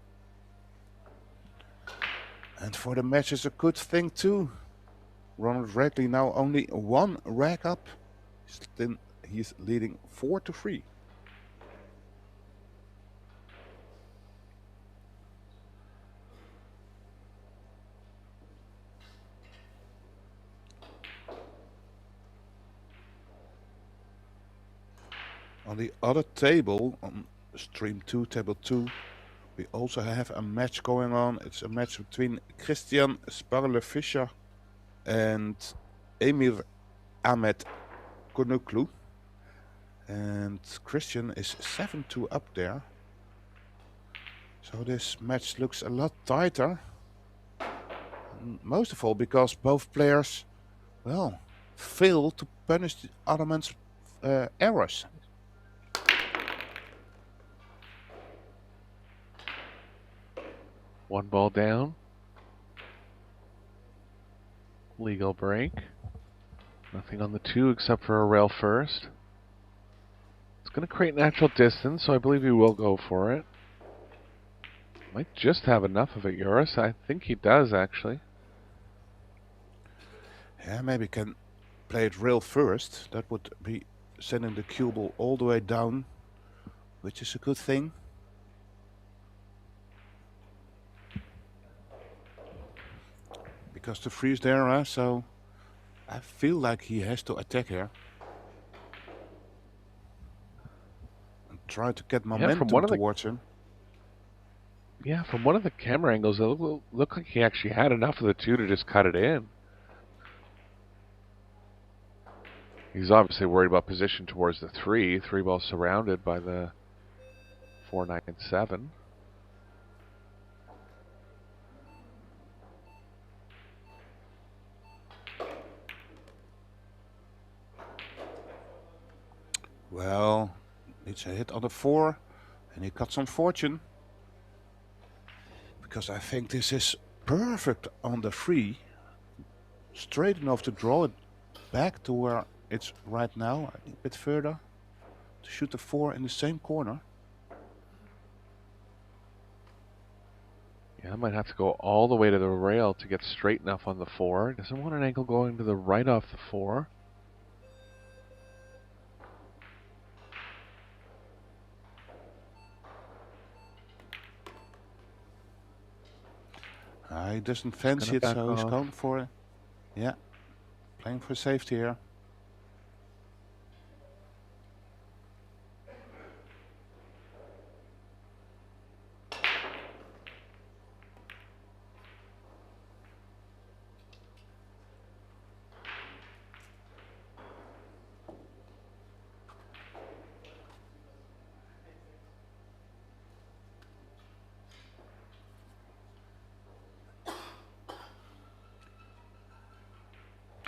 And for the match it's a good thing too. Ronald Radley now only one rack up. He's leading 4-3. On the other table, on stream 2, table 2, we also have a match going on. It's a match between Christian Sparle-Fischer and Emir Ahmet Konuklu. And Christian is 7-2 up there. So this match looks a lot tighter. And most of all because both players, well, fail to punish the other man's errors. One ball down. Legal break. Nothing on the 2 except for a rail first. It's going to create natural distance, so I believe he will go for it. Might just have enough of it, Joris. I think he does, actually. Yeah, maybe can play it rail first. That would be sending the cue ball all the way down, which is a good thing. Because the free is there, so I feel like he has to attack here. And try to get momentum towards him. Yeah, from one of the camera angles, it looked like he actually had enough of the 2 to just cut it in. He's obviously worried about position towards the 3. 3 ball surrounded by the 4, 9, and 7. Well, it's a hit on the 4, and he got some fortune. Because I think this is perfect on the 3. Straight enough to draw it back to where it's right now, a bit further. To shoot the 4 in the same corner. Yeah, I might have to go all the way to the rail to get straight enough on the 4. Doesn't want an angle going to the right off the 4. He doesn't fancy it, so he's going for it. Yeah, playing for safety here.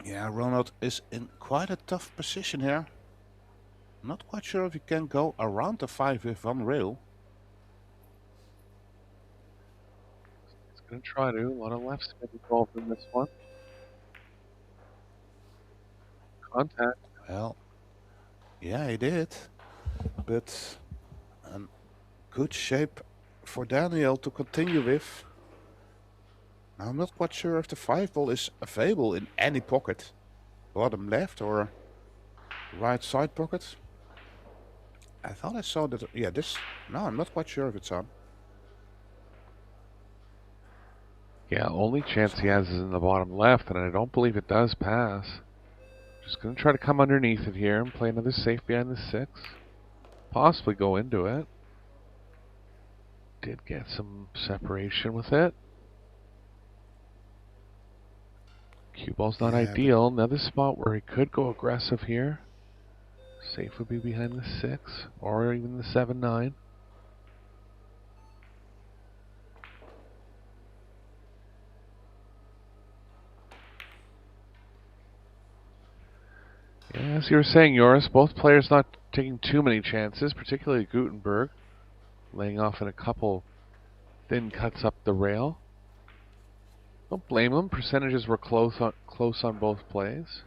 Yeah, Ronald is in quite a tough position here. Not quite sure if he can go around the 5 with one rail. He's going to try to. A lot of left spin involved in this one. Contact. Well, yeah, he did. But a good shape for Daniel to continue with. Now, I'm not quite sure if the 5 ball is available in any pocket. Bottom left or right side pocket. I thought I saw that. Yeah, this. No, I'm not quite sure if it's on. Yeah, only chance he has is in the bottom left, and I don't believe it does pass. Just going to try to come underneath it here and play another safe behind the 6. Possibly go into it. Did get some separation with it. Cue ball's not ideal. Another spot where he could go aggressive here. Safe would be behind the 6 or even the 7-9. Yeah, as you were saying, Joris, both players not taking too many chances, particularly Gutenberg, laying off in a couple thin cuts up the rail. Don't blame him. Percentages were close on both plays.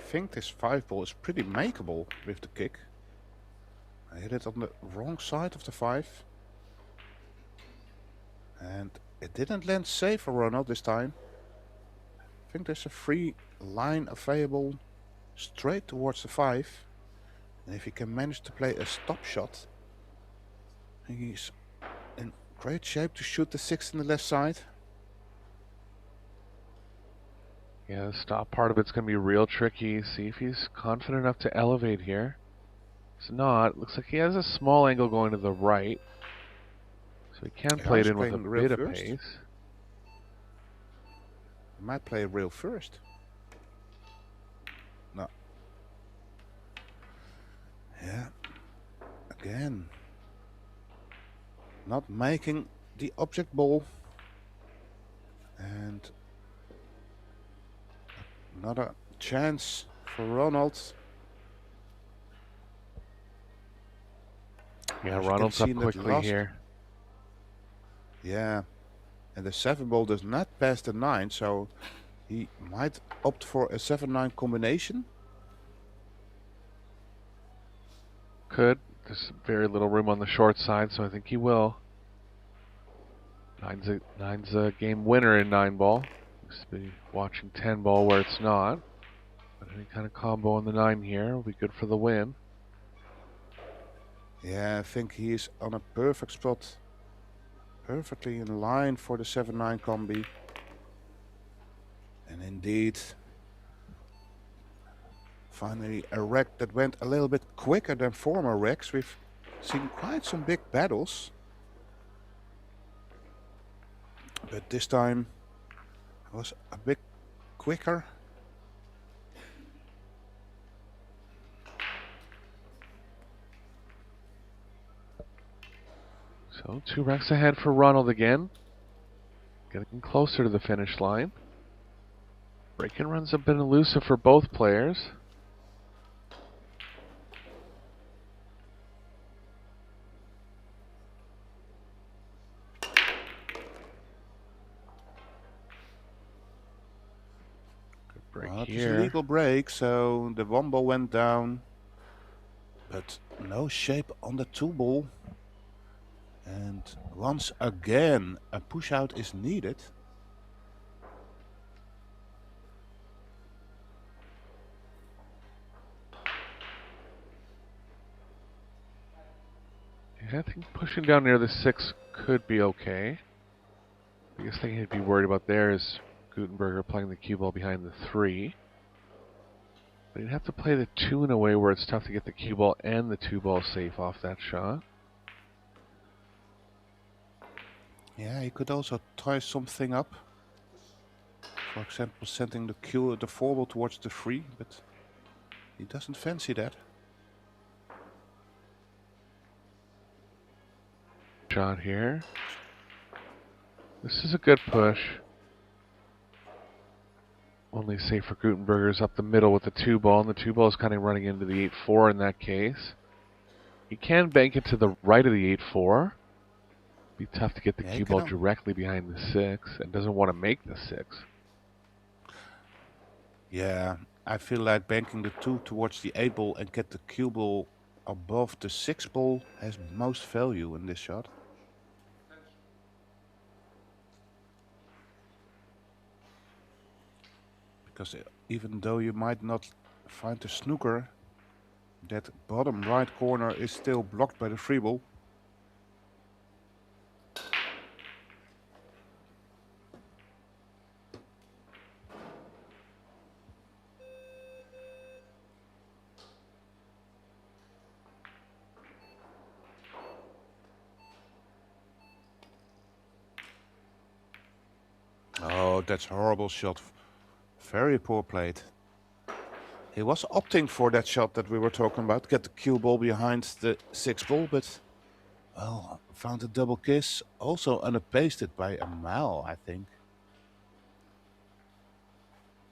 think this 5 ball is pretty makeable with the kick. I hit it on the wrong side of the 5. And it didn't land safe for Ronald this time. I think there's a free line available straight towards the 5. And if he can manage to play a stop shot, he's in great shape to shoot the 6 in the left side. Yeah, the stop part of it's going to be real tricky. See if he's confident enough to elevate here. It's not. Looks like he has a small angle going to the right. So he can play it in with a bit of pace. He might play real first. No. Yeah. Again. Not making the object ball. And another chance for Ronald. Yeah, Ronald's up quickly here. Yeah, and the 7 ball does not pass the 9, so he might opt for a 7-9 combination. Could. There's very little room on the short side, so I think he will. Nine's a game winner in 9 ball. Used to be watching 10 ball where it's not. But any kind of combo on the 9 here will be good for the win. Yeah, I think he's on a perfect spot. Perfectly in line for the 7-9 combi. And indeed, finally a rack that went a little bit quicker than former racks. We've seen quite some big battles. But this time it was a bit quicker. So 2 racks ahead for Ronald again. Getting closer to the finish line. Break-in runs have been elusive for both players. Good break Well, it was here. a legal break, so the 1 ball went down. But no shape on the 2 ball. And once again, a push out is needed. Yeah, I think pushing down near the 6 could be okay. The biggest thing he'd be worried about there is Gutenberger playing the cue ball behind the 3. But he'd have to play the 2 in a way where it's tough to get the cue ball and the 2 ball safe off that shot. Yeah, he could also tie something up. For example, sending the 4 ball towards the 3, but he doesn't fancy that. Shot here. This is a good push. Only safe for Gutenberger's up the middle with the 2 ball, and the 2 ball is kind of running into the 8-4 in that case. He can bank it to the right of the 8-4. Be tough to get the cue ball directly behind the 6, and doesn't want to make the 6. Yeah, I feel like banking the 2 towards the 8 ball and get the cue ball above the 6 ball has most value in this shot. Because even though you might not find the snooker, that bottom right corner is still blocked by the 3 ball. Oh, that's a horrible shot. Very poor played. He was opting for that shot that we were talking about. Get the cue ball behind the 6 ball, but well, found a double kiss. Also unpasted by a mile, I think.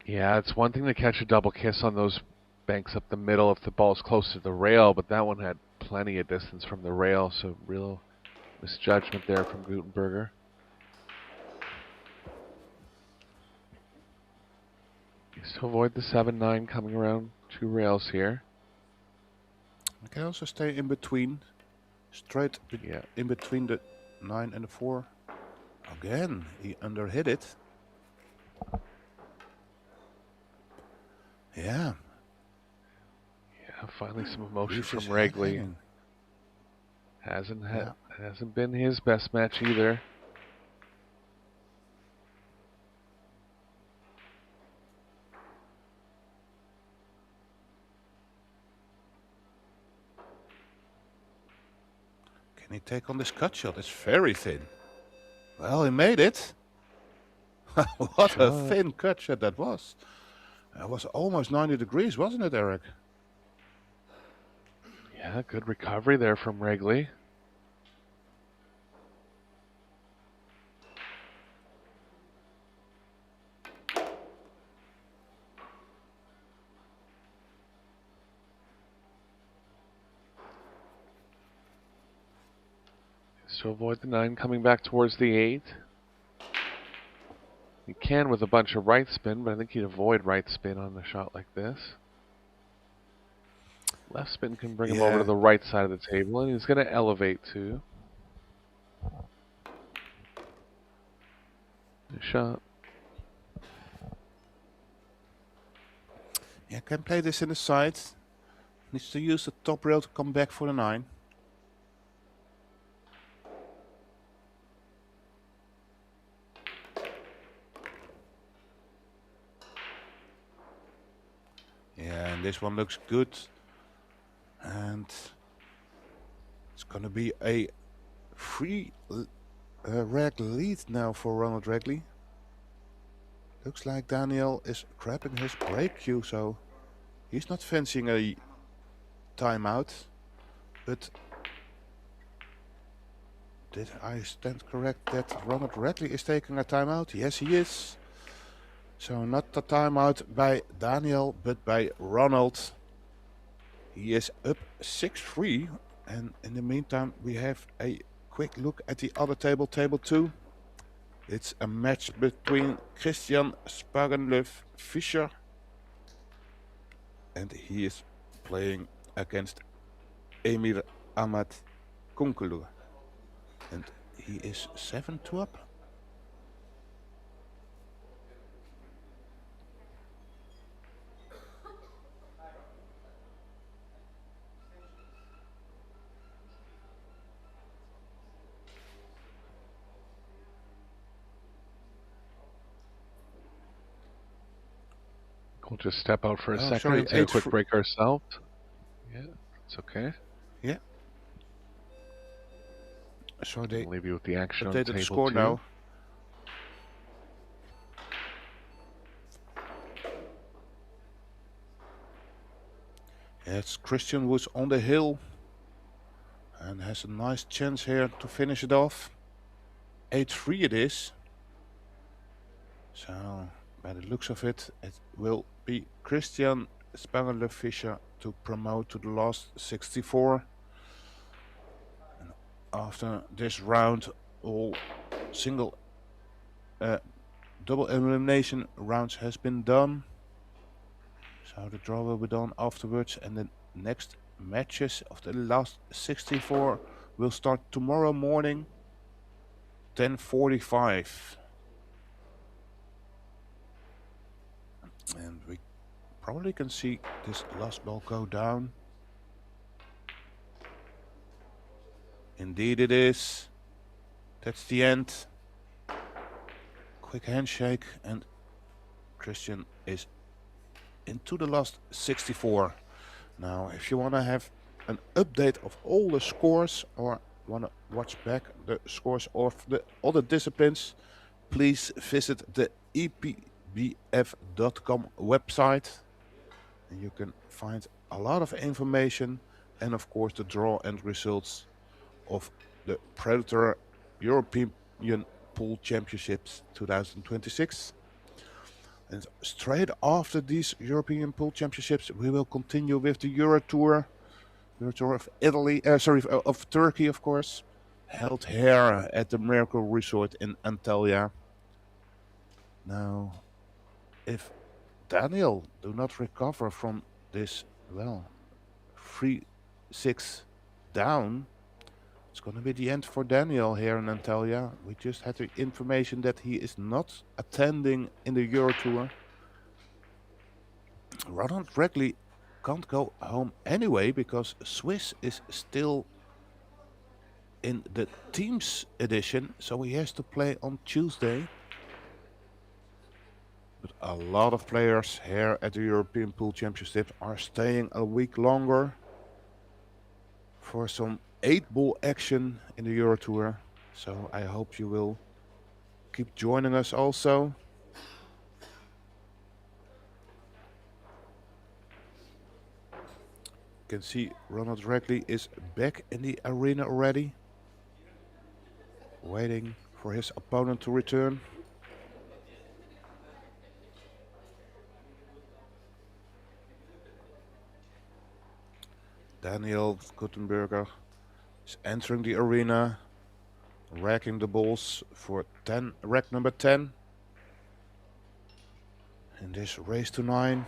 Yeah, it's one thing to catch a double kiss on those banks up the middle if the ball's close to the rail, but that one had plenty of distance from the rail, so real misjudgment there from Gutenberger. Just to avoid the 7-9 coming around 2 rails here. I can also stay in between. Straight in between the 9 and the 4. Again, he underhit it. Yeah. Yeah, finally some emotion from Regli. Hasn't been his best match either. Can he take on this cut shot? It's very thin. Well, he made it. What a thin cut shot that was. It was almost 90 degrees, wasn't it, Eric? Yeah, good recovery there from Regli. To avoid the 9 coming back towards the 8. He can with a bunch of right spin, but I think he'd avoid right spin on a shot like this. Left spin can bring him over to the right side of the table, and he's going to elevate too. Good shot. Yeah, can play this in the side. Needs to use the top rail to come back for the 9. Yeah, and this one looks good. And it's going to be a free reg lead now for Ronald Regli. Looks like Daniel is grabbing his break cue, so he's not fancying a timeout. But did I stand correct that Ronald Regli is taking a timeout? Yes, he is. So not a timeout by Daniel, but by Ronald. He is up 6-3. And in the meantime, we have a quick look at the other table, table 2. It's a match between Christian Spagenlöf-Fischer. And he is playing against Emir Ahmad Kunkulu. And he is 7-2 up. We'll just step out for a second and take a quick break ourselves. Yeah, it's okay. Yeah. So they leave you with the action on updated table the score 2. now. It's Christian who's on the hill and has a nice chance here to finish it off. 8-3 it is. So by the looks of it, it will be Christian Spagenlöf-Fischer to promote to the last 64. And after this round, all single double elimination rounds has been done. So the draw will be done afterwards, and the next matches of the last 64 will start tomorrow morning, 10:45. And we probably can see this last ball go down. Indeed it is. That's the end. Quick handshake, and Christian is into the last 64. Now, if you want to have an update of all the scores or want to watch back the scores of the other disciplines, please visit the EPBF.com website. And you can find a lot of information and of course the draw and results of the Predator European Pool Championships 2026. And straight after these European Pool Championships, we will continue with the Euro Tour of Italy, of Turkey, of course, held here at the Miracle Resort in Antalya. Now, if Daniel do not recover from this, well, 3-6 down, it's going to be the end for Daniel here in Antalya. We just had the information that he is not attending in the Euro Tour. Ronald Regley can't go home anyway because Swiss is still in the teams edition, so he has to play on Tuesday. But a lot of players here at the European Pool Championship are staying a week longer for some 8-ball action in the Euro Tour. So I hope you will keep joining us also. You can see Ronald Regley is back in the arena already, waiting for his opponent to return. Daniel Guttenberger is entering the arena, racking the balls for rack number 10 in this race to 9.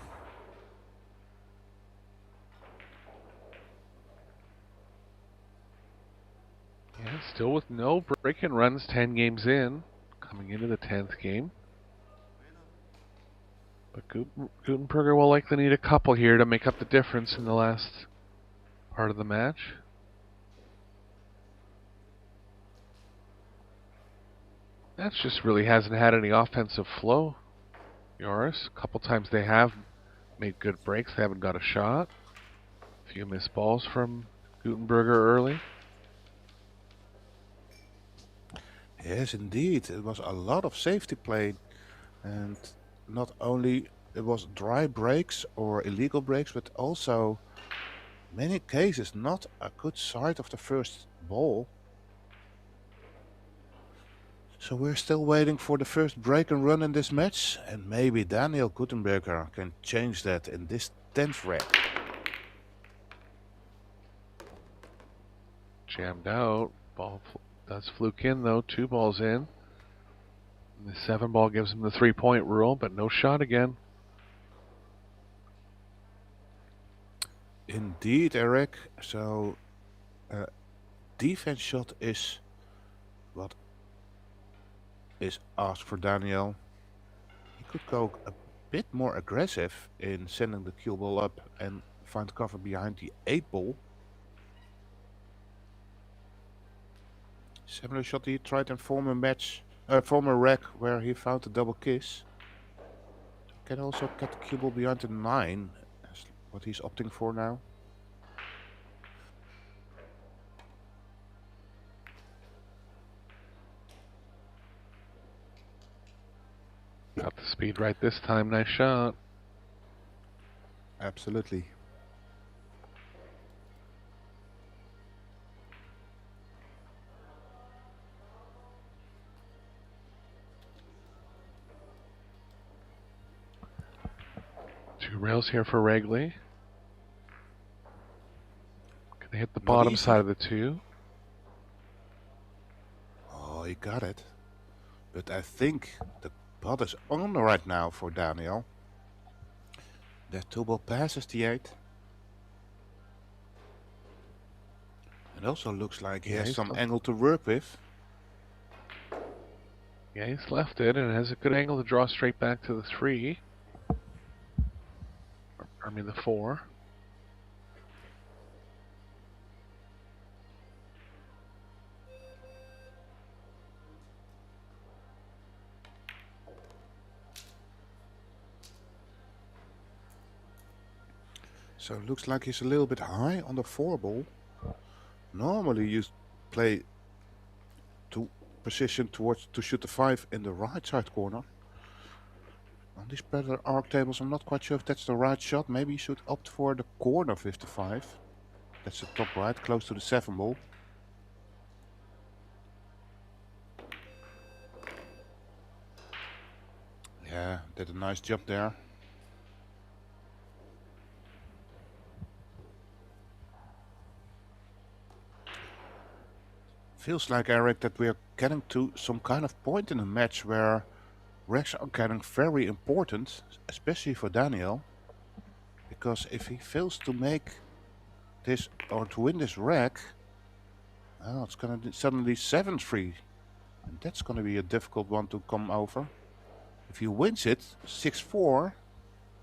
Yeah, still with no break-in runs, 10 games in, coming into the 10th game. But Gutenberger will likely need a couple here to make up the difference in the last part of the match. That just really hasn't had any offensive flow, Joris. A couple times they have made good breaks. They haven't got a shot. A few missed balls from Gutenberger early. Yes, indeed. It was a lot of safety play. And not only it was dry breaks or illegal breaks, but also many cases not a good side of the first ball. So we're still waiting for the first break and run in this match, and maybe Daniel Guttenberger can change that in this 10th rack. Jammed out. Ball does fluke in though. 2 balls in. And the 7 ball gives him the 3-point rule, but no shot again. Indeed, Eric. So defense shot is what is asked for Daniel. He could go a bit more aggressive in sending the cue ball up and find cover behind the 8 ball. Similar shot he tried in former rack where he found the double kiss. Can also get the cue ball behind the 9. That's what he's opting for now. Got the speed right this time. Nice shot. Absolutely. Two rails here for Regley. Can they hit the Not bottom easy. side of the 2? Oh, he got it. But I think the pot is on right now for Daniel. That 2 ball passes the 8. It also looks like he has some angle to work with. Yeah, he's left it and has a good angle to draw straight back to the 3. I mean the 4. So it looks like he's a little bit high on the 4 ball. Normally you play to position towards to shoot the 5 in the right side corner. On these better arc tables, I'm not quite sure if that's the right shot. Maybe you should opt for the corner of the 5. That's the top right, close to the 7 ball. Yeah, did a nice job there. Feels like, Eric, that we are getting to some kind of point in the match where Racks are getting very important, especially for Daniel, because if he fails to make this or to win this rack, well, it's going to suddenly 7-3, and that's going to be a difficult one to come over. If he wins it, 6-4,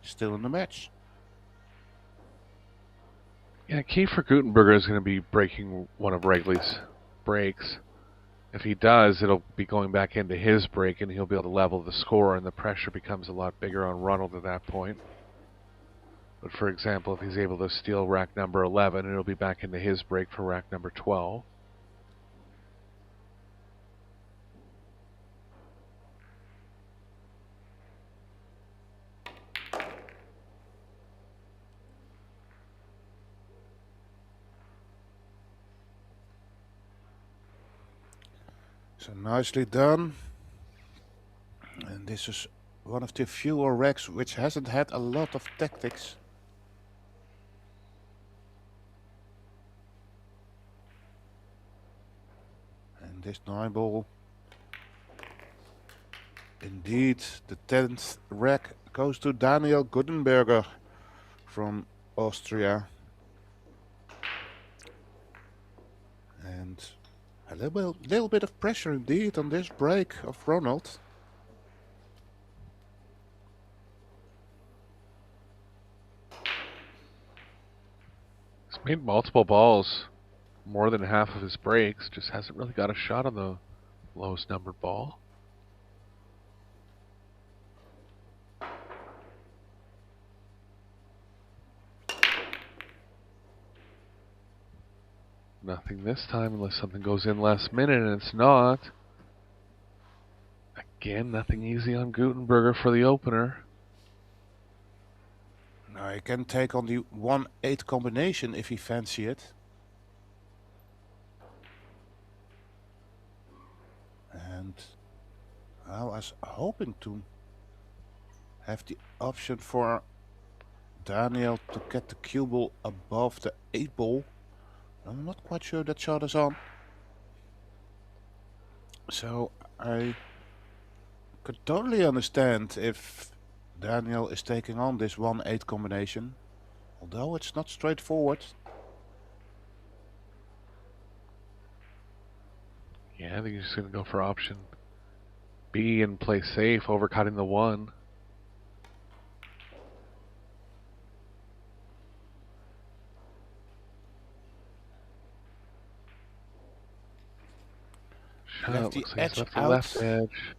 still in the match. Yeah, key for Gutenberger is going to be breaking one of Regley's breaks. If he does, it'll be going back into his break, and he'll be able to level the score, and the pressure becomes a lot bigger on Ronald at that point. But for example, if he's able to steal rack number 11, it'll be back into his break for rack number 12. So nicely done. And this is one of the fewer racks which hasn't had a lot of tactics. And this 9-ball, indeed, the 10th rack goes to Daniel Gutenberger from Austria. And a little bit of pressure indeed on this break of Ronald. He's made multiple balls, more than half of his breaks, just hasn't really got a shot on the lowest numbered ball. Nothing this time unless something goes in last minute, and it's not. Again, nothing easy on Gutenberger for the opener. Now he can take on the 1-8 combination if he fancy it. And I was hoping to have the option for Daniel to get the cue ball above the 8-ball. I'm not quite sure that shot is on. So I could totally understand if Daniel is taking on this 1-8 combination, although it's not straightforward. Yeah, I think he's just going to go for option B and play safe, overcutting the 1. Shot, Left the looks like edge he's left the out. left edge.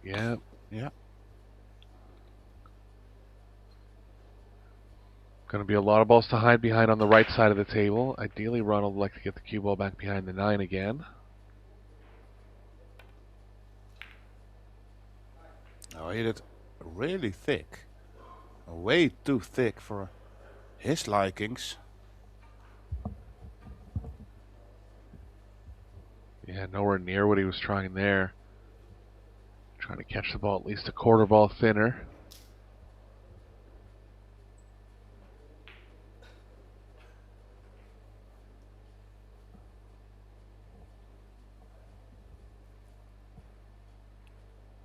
Yeah. Yeah. Going to be a lot of balls to hide behind on the right side of the table. Ideally, Ronald would like to get the cue ball back behind the 9 again. Oh, he hit it really thick. Way too thick for his likings. Yeah, nowhere near what he was trying there. Trying to catch the ball at least a quarter ball thinner.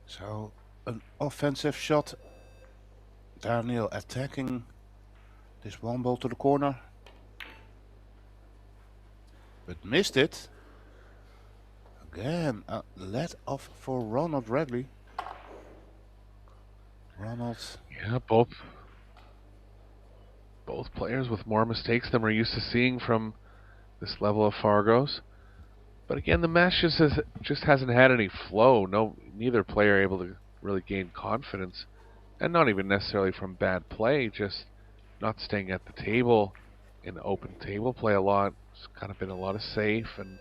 So, an offensive shot. Daniel attacking this 1 ball to the corner. But missed it. Again, a let off for Ronald Regley. Ronald. Yeah, both players with more mistakes than we're used to seeing from this level of Fargos. But again, the match just hasn't had any flow. Neither player able to really gain confidence, and not even necessarily from bad play, just not staying at the table in open table play a lot. It's kind of been a lot of safe, and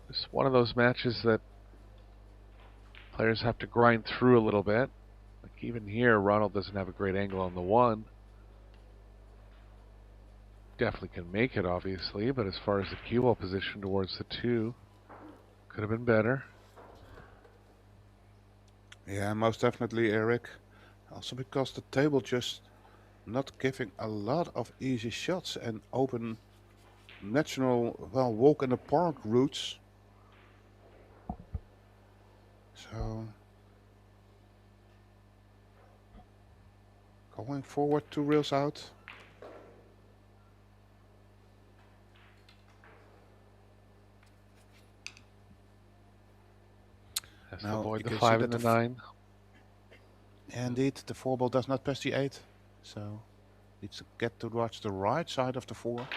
it's one of those matches that players have to grind through a little bit. Like even here, Ronald doesn't have a great angle on the 1. Definitely can make it, obviously, but as far as the cue ball position towards the 2, could have been better. Yeah, most definitely, Eric. Also because the table just not giving a lot of easy shots and open natural, well, walk in the park routes. So Going forward 2 reels out. Has to Now avoid you the can 5 see and the that 9. indeed the 4 ball does not pass the 8, so needs to get towards the right side of the 4.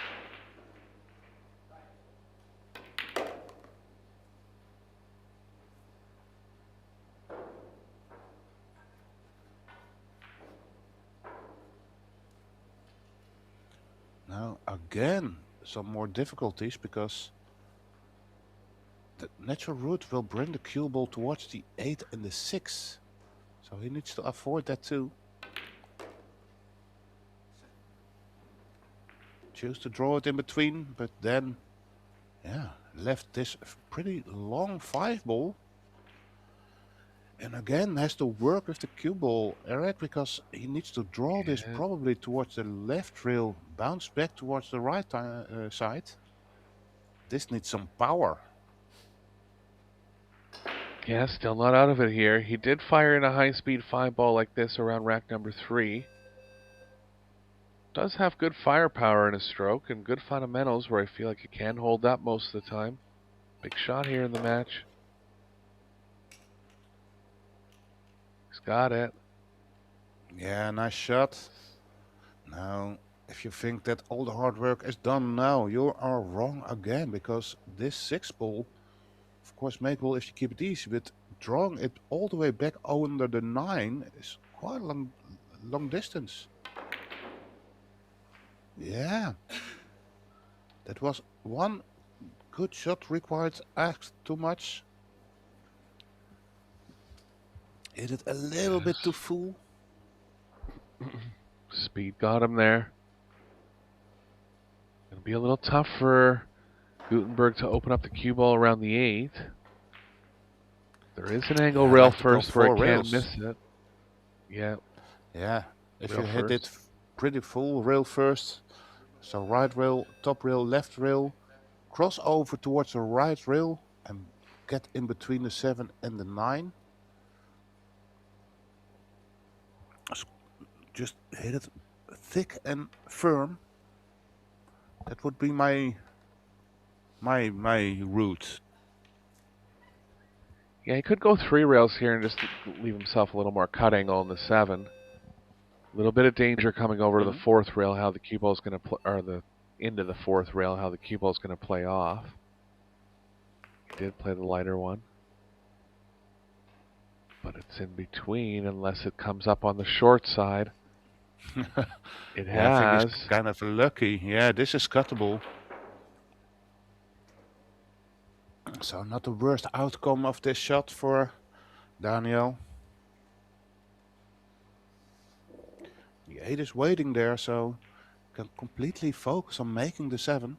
Now again some more difficulties because the natural route will bring the cue ball towards the 8 and the 6. So he needs to avoid that too. Choose to draw it in between, but then, yeah, left this pretty long 5 ball. And again has to work with the cue ball, Eric, because he needs to draw this probably towards the left rail, bounce back towards the right side. This needs some power. Yeah, still not out of it here. He did fire in a high-speed 5 ball like this around rack number 3. Does have good firepower in his stroke and good fundamentals where I feel like he can hold up most of the time. Big shot here in the match. He's got it. Yeah, nice shot. Now, if you think that all the hard work is done now, you are wrong again, because this 6 ball, of course, makeable if you keep it easy, but drawing it all the way back under the 9 is quite a long distance. Yeah. That was one good shot required, asked too much. Hit it a little bit too full. Speed got him there. It'll be a little tough for Gutenberg to open up the cue ball around the 8. There is an angle rail like first where it rails. can miss it. Yeah. Yeah, if rail you hit first. it pretty full, rail first. So right rail, top rail, left rail. Cross over towards the right rail and get in between the 7 and the 9. Just hit it thick and firm. That would be my route. Yeah, he could go 3 rails here and just leave himself a little more cut angle in the 7. A little bit of danger coming over to the 4th rail, how the cue ball's going to play, or into the 4th rail, how the cue ball's going to play off. He did play the lighter one. But it's in between unless it comes up on the short side. It has. I think it's kind of lucky. Yeah, this is cuttable. So not the worst outcome of this shot for Daniel. The 8 is waiting there, so can completely focus on making the 7.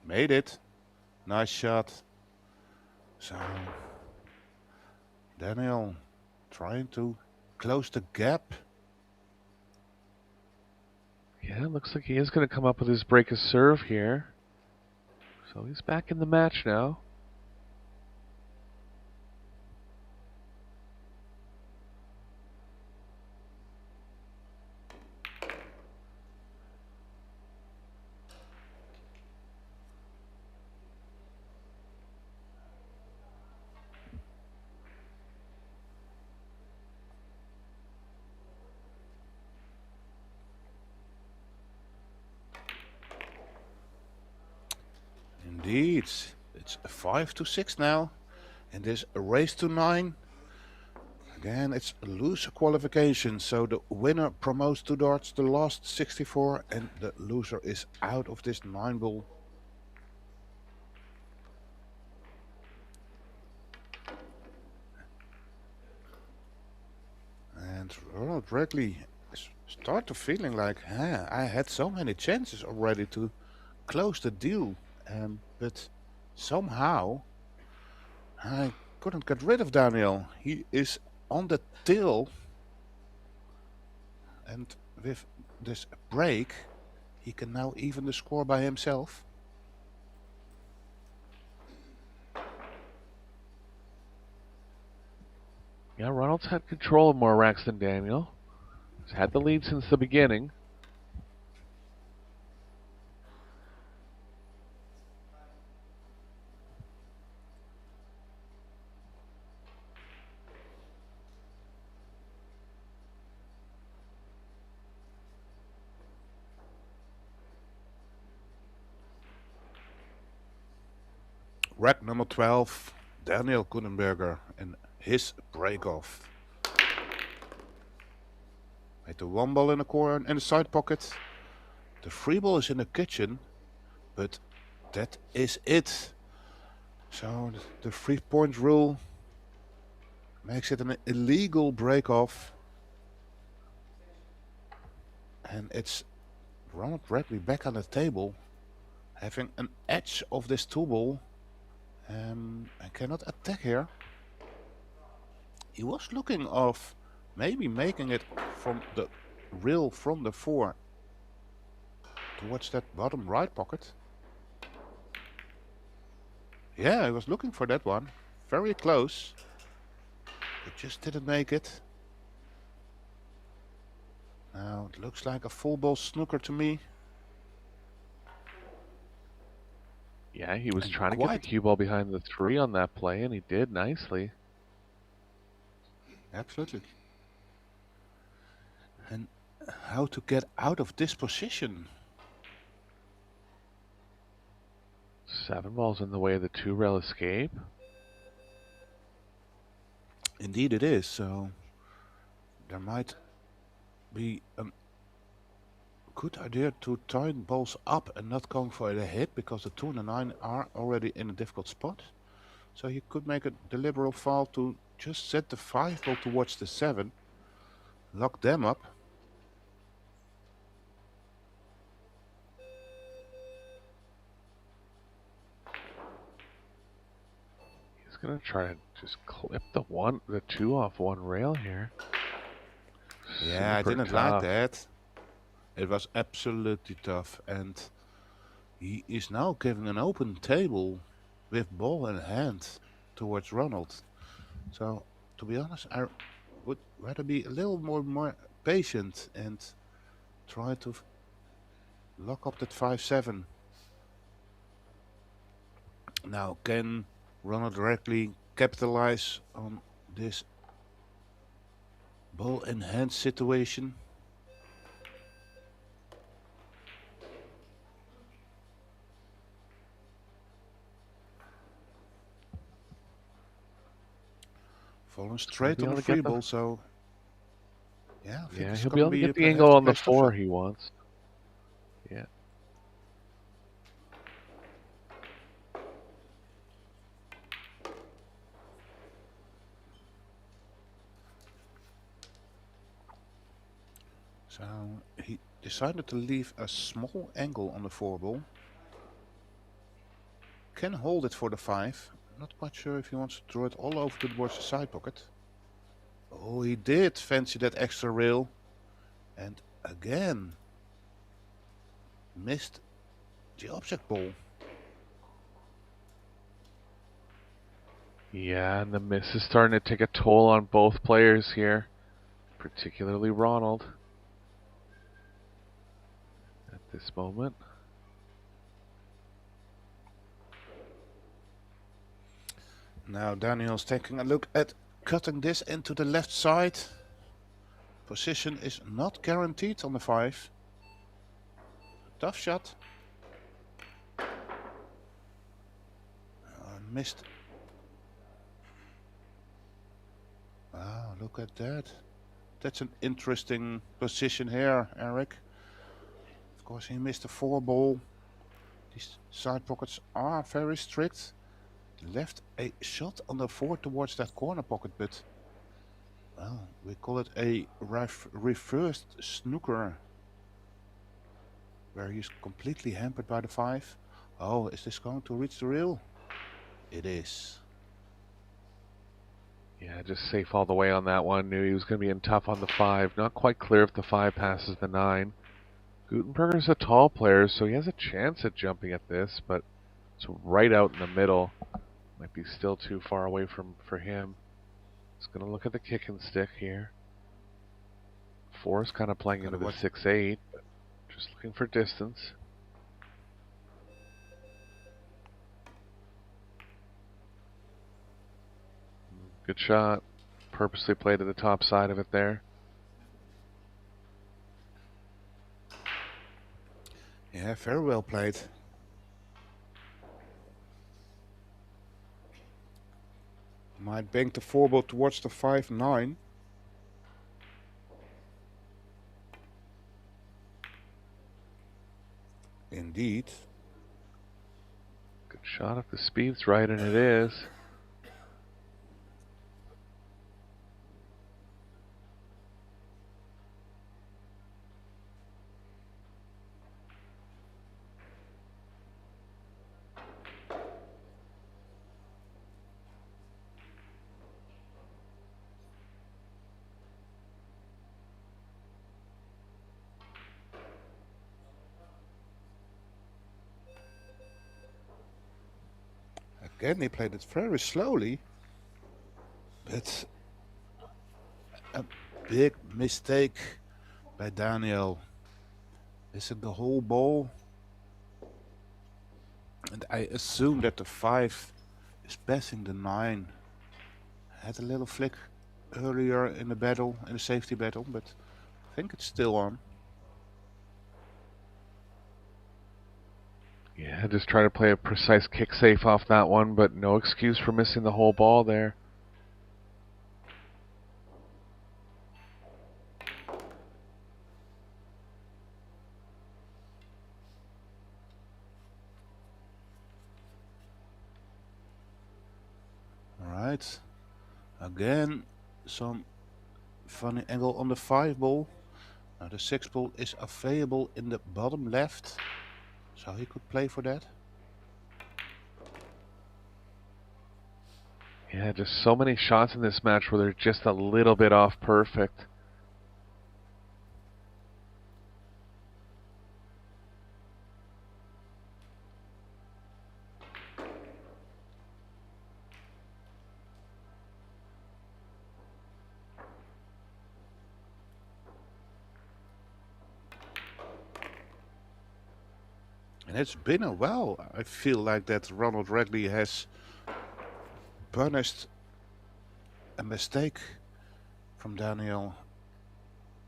Made it. Nice shot. So Daniel trying to close the gap. Yeah, looks like he is going to come up with his break of serve here. So he's back in the match now. Indeed, it's 5-6 now. And this a race to 9. Again, it's a loser qualification, so the winner promotes towards the last 64 and the loser is out of this 9 ball. And Ronald Regley start to feeling like, I had so many chances already to close the deal, but somehow I couldn't get rid of Daniel. He is on the tail, and with this break He can now even the score by himself. Yeah, Ronald's had control of more racks than Daniel. He's had the lead since the beginning. Rack number 12, Daniel Kunenberger and his break-off. Made the one ball in the corner in the side pocket. The free ball is in the kitchen, but that is it. So the 3-point rule makes it an illegal break-off. And it's Ronald Bradley back on the table, having an edge of this 2-ball. I cannot attack here. He was looking of maybe making it from the rail from the 4 towards that bottom right pocket. Yeah, I was looking for that one. Very close. It just didn't make it. Now it looks like a full ball snooker to me. Yeah, he was trying to get the cue ball behind the 3 on that play, and he did nicely. Absolutely. And how to get out of this position? 7 balls in the way of the 2-rail escape. Indeed it is, so there might be a good idea to tie balls up and not going for the hit, because the 2 and the 9 are already in a difficult spot. So you could make a deliberate foul to just set the 5 ball towards the 7, lock them up. He's gonna try to just clip the 2 off one rail here. Yeah, I didn't tough. like that. It was absolutely tough, and he is now giving an open table with ball in hand towards Ronald. So, to be honest, I would rather be a little more patient and try to lock up that 5-7. Now, can Ronald directly capitalize on this ball in hand situation? Falling straight on the free ball, so yeah, I think he'll be able to get the angle on the 4 he wants. Yeah. So he decided to leave a small angle on the 4 ball. Can hold it for the 5. Not quite sure if he wants to throw it all over towards the side pocket. Oh, he did fancy that extra rail. And again, missed the object ball. Yeah, and the miss is starting to take a toll on both players here, particularly Ronald at this moment. Now Daniel's taking a look at cutting this into the left side. Position is not guaranteed on the 5. Tough shot. Missed. Wow, look at that. That's an interesting position here, Eric. Of course, he missed the 4 ball. These side pockets are very strict. Left a shot on the 4 towards that corner pocket, but well, we call it a reversed snooker, where he's completely hampered by the 5. Oh, is this going to reach the rail? It is. Yeah, just safe all the way on that one. Knew he was going to be in tough on the 5. Not quite clear if the 5 passes the 9. Gutenberger's a tall player, so he has a chance at jumping at this, but it's right out in the middle. Might be still too far away for him. He's going to look at the kick and stick here. 4 is kind of playing into the 6-8, but just looking for distance. Good shot. Purposely played to the top side of it there. Yeah, very well played. Might bank the 4 ball towards the 5-9. Indeed. Good shot if the speed's right, and it is. Again, he played it very slowly. But a big mistake by Daniel. Is it the whole ball? And I assume that the 5 is passing the 9. Had a little flick earlier in the battle, in the safety battle, but I think it's still on. Yeah, just try to play a precise kick safe off that one, but no excuse for missing the whole ball there. Alright. Again, some funny angle on the 5 ball. Now the 6 ball is available in the bottom left, so he could play for that. Yeah, just so many shots in this match where they're just a little bit off perfect. And it's been a while. I feel like that Ronald Radley has punished a mistake from Daniel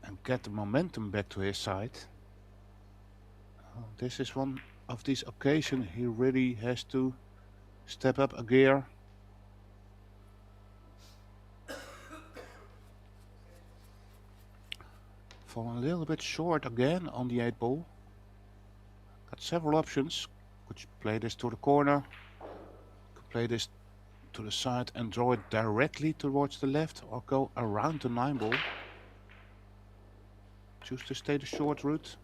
and get the momentum back to his side. This is one of these occasions he really has to step up a gear. Falling a little bit short again on the 8 ball. Got several options. Could you play this to the corner? Could play this to the side and draw it directly towards the left, or go around the 9 ball. Choose to stay the short route.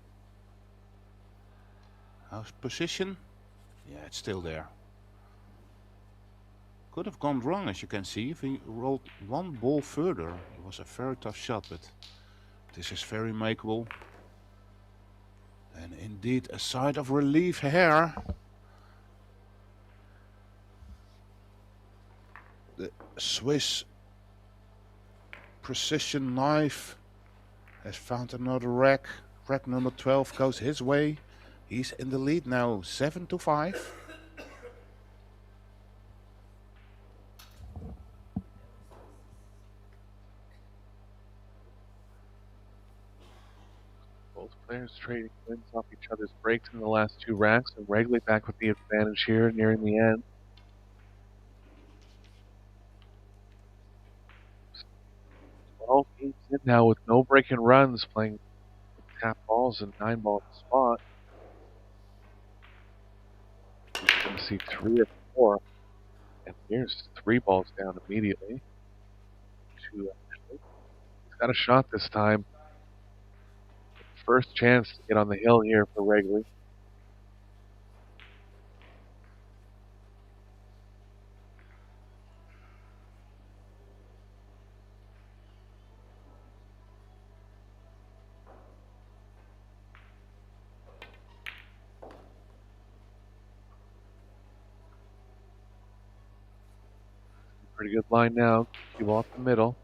How's position? Yeah, it's still there. Could have gone wrong, as you can see, if he rolled 1 ball further. It was a very tough shot, but this is very makeable. And indeed a sigh of relief here. The Swiss precision knife has found another rack. Rack number 12 goes his way. He's in the lead now, 7-5. Both players trading wins off each other's breaks in the last 2 racks, and Wrigley back with the advantage here nearing the end. 12 games in now with no break and runs, playing tap balls and 9 ball spot. He's going to see 3 or 4, and here's 3 balls down immediately. 2 actually. He's got a shot this time. First chance to get on the hill here for Wrigley. Pretty good line now. Cue ball up the middle.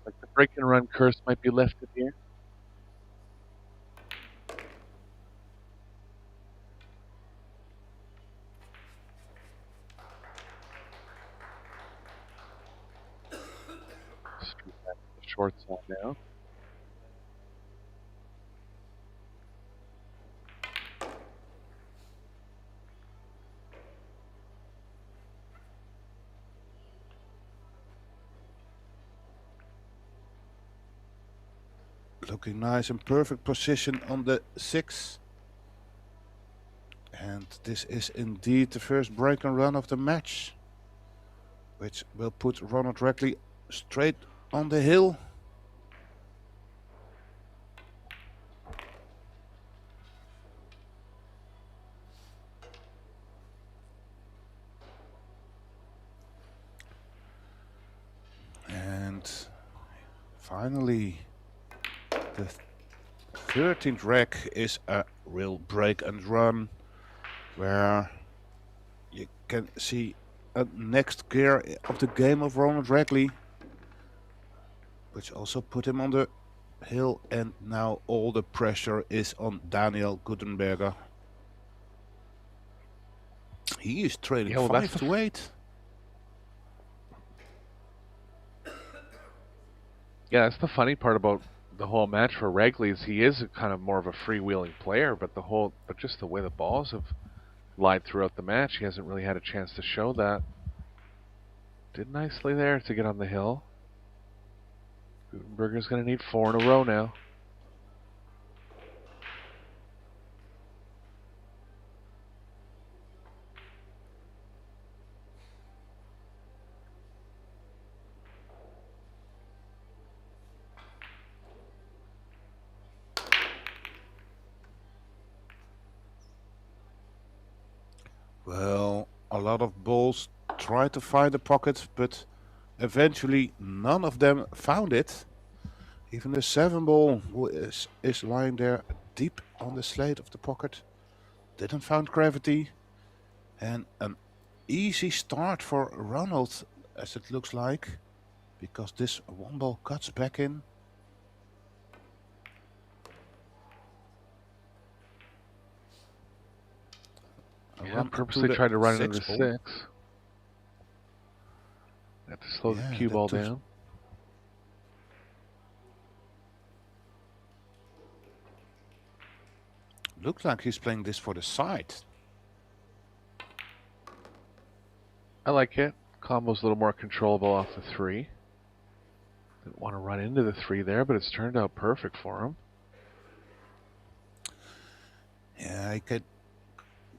Like the break and run curse might be lifted here. Straight back to the short side now. Looking nice and perfect position on the 6. And this is indeed the first break and run of the match, which will put Ronald Reckley straight on the hill. And finally, the 13th rack is a real break and run, where you can see a next gear of the game of Ronald Reckley, which also put him on the hill, and now all the pressure is on Daniel Gutenberger. He is trailing 5 to 8. Yeah, that's the funny part about the whole match for Reckley is he is a kind of more of a freewheeling player, but just the way the balls have lied throughout the match, he hasn't really had a chance to show that. Did nicely there to get on the hill. Gutenberger's going to need 4 in a row now. Well, a lot of balls tried to find a pocket, but eventually none of them found it. Even the 7 ball, who is lying there deep on the slate of the pocket, didn't find gravity. And an easy start for Ronald, as it looks like, because this 1 ball cuts back in. Yeah, purposely tried to run into the 6. Had to slow the cue ball down. Looks like he's playing this for the side. I like it. Combo's a little more controllable off the 3. Didn't want to run into the 3 there, but it's turned out perfect for him. Yeah, he could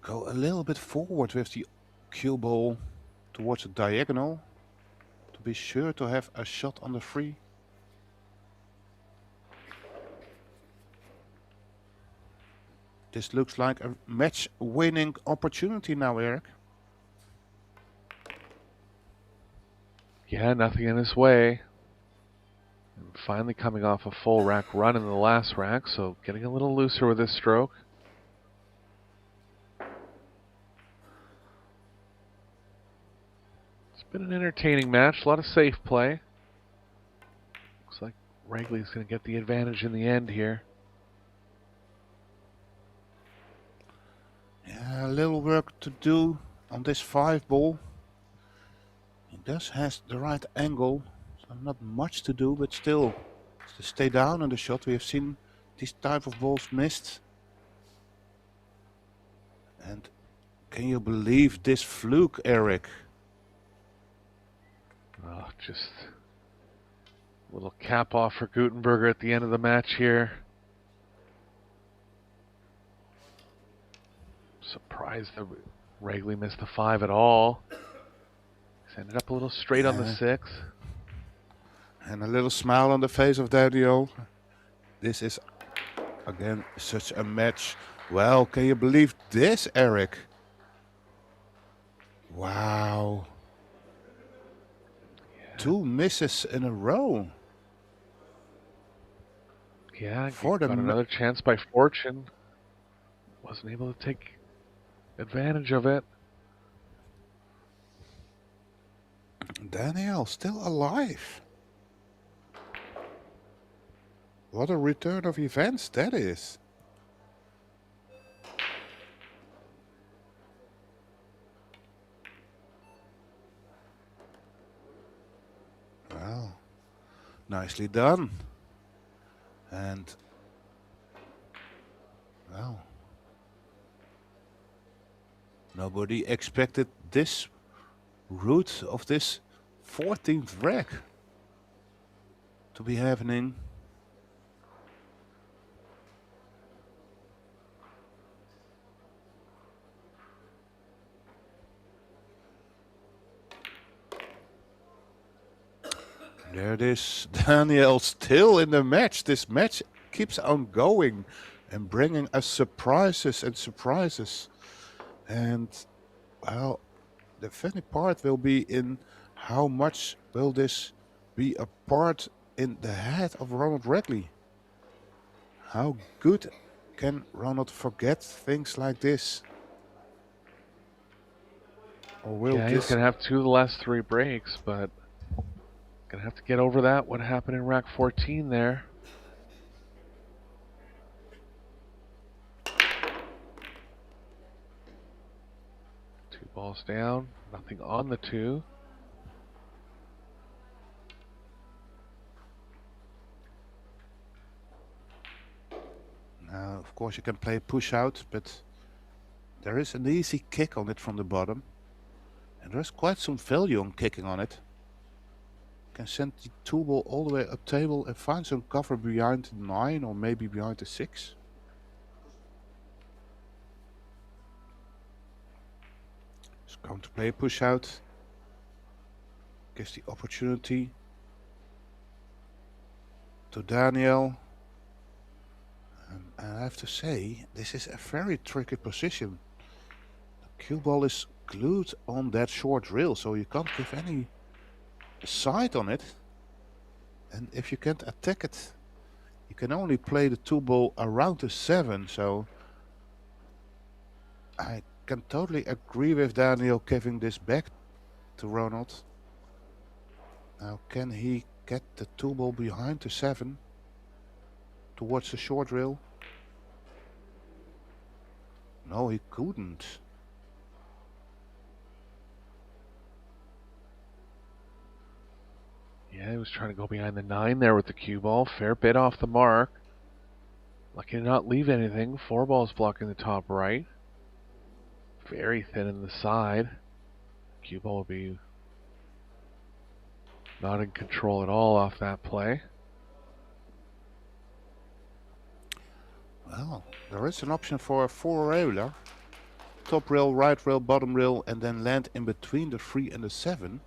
go a little bit forward with the cue ball towards the diagonal to be sure to have a shot on the 3. This looks like a match-winning opportunity now, Eric. Yeah, nothing in his way. And finally coming off a full rack run in the last rack, so getting a little looser with his stroke. It's been an entertaining match, a lot of safe play. Looks like Reckley's going to get the advantage in the end here. Yeah, a little work to do on this 5 ball. He does has the right angle, so not much to do, but still to stay down on the shot. We have seen these type of balls missed. And can you believe this fluke, Eric? Oh, just a little cap off for Gutenberger at the end of the match here. Surprised that Reckley missed the 5 at all. He's ended up a little straight on the 6. And a little smile on the face of Daniel. This is Again, such a match. Well, can you believe this, Eric? Wow. Yeah. 2 misses in a row. Yeah, For got another chance by fortune. Wasn't able to take advantage of it. Daniel still alive. What a return of events that is. Well, nicely done. And, well, nobody expected this route of this 14th rack to be happening. There it is. Daniel still in the match. This match keeps on going and bringing us surprises and surprises. And, well, the funny part will be in how much will this be a part in the head of Ronald Radley. How good can Ronald forget things like this? Or will Yeah, he's going to have 2 of the last 3 breaks, but going to have to get over that. What happened in rack 14 there? Two balls down, nothing on the 2. Now, of course, you can play push out, but there is an easy kick on it from the bottom. And there's quite some value on kicking on it. You can send the 2 ball all the way up table and find some cover behind the 9 or maybe behind the 6. It's going to play push out. Gives the opportunity to Daniel. And I have to say, this is a very tricky position. The cue ball is glued on that short rail, so you can't give any side on it. And if you can't attack it, you can only play the 2 ball around the 7. So I can totally agree with Daniel giving this back to Ronald. Now, can he get the 2 ball behind the 7 towards the short rail? No, he couldn't. Yeah, he was trying to go behind the 9 there with the cue ball. Fair bit off the mark. Lucky to not leave anything. 4 balls blocking the top right. Very thin in the side. Cue ball will be not in control at all off that play. Well, there is an option for a 4-railer. Top rail, right rail, bottom rail, and then land in between the 3 and the 7.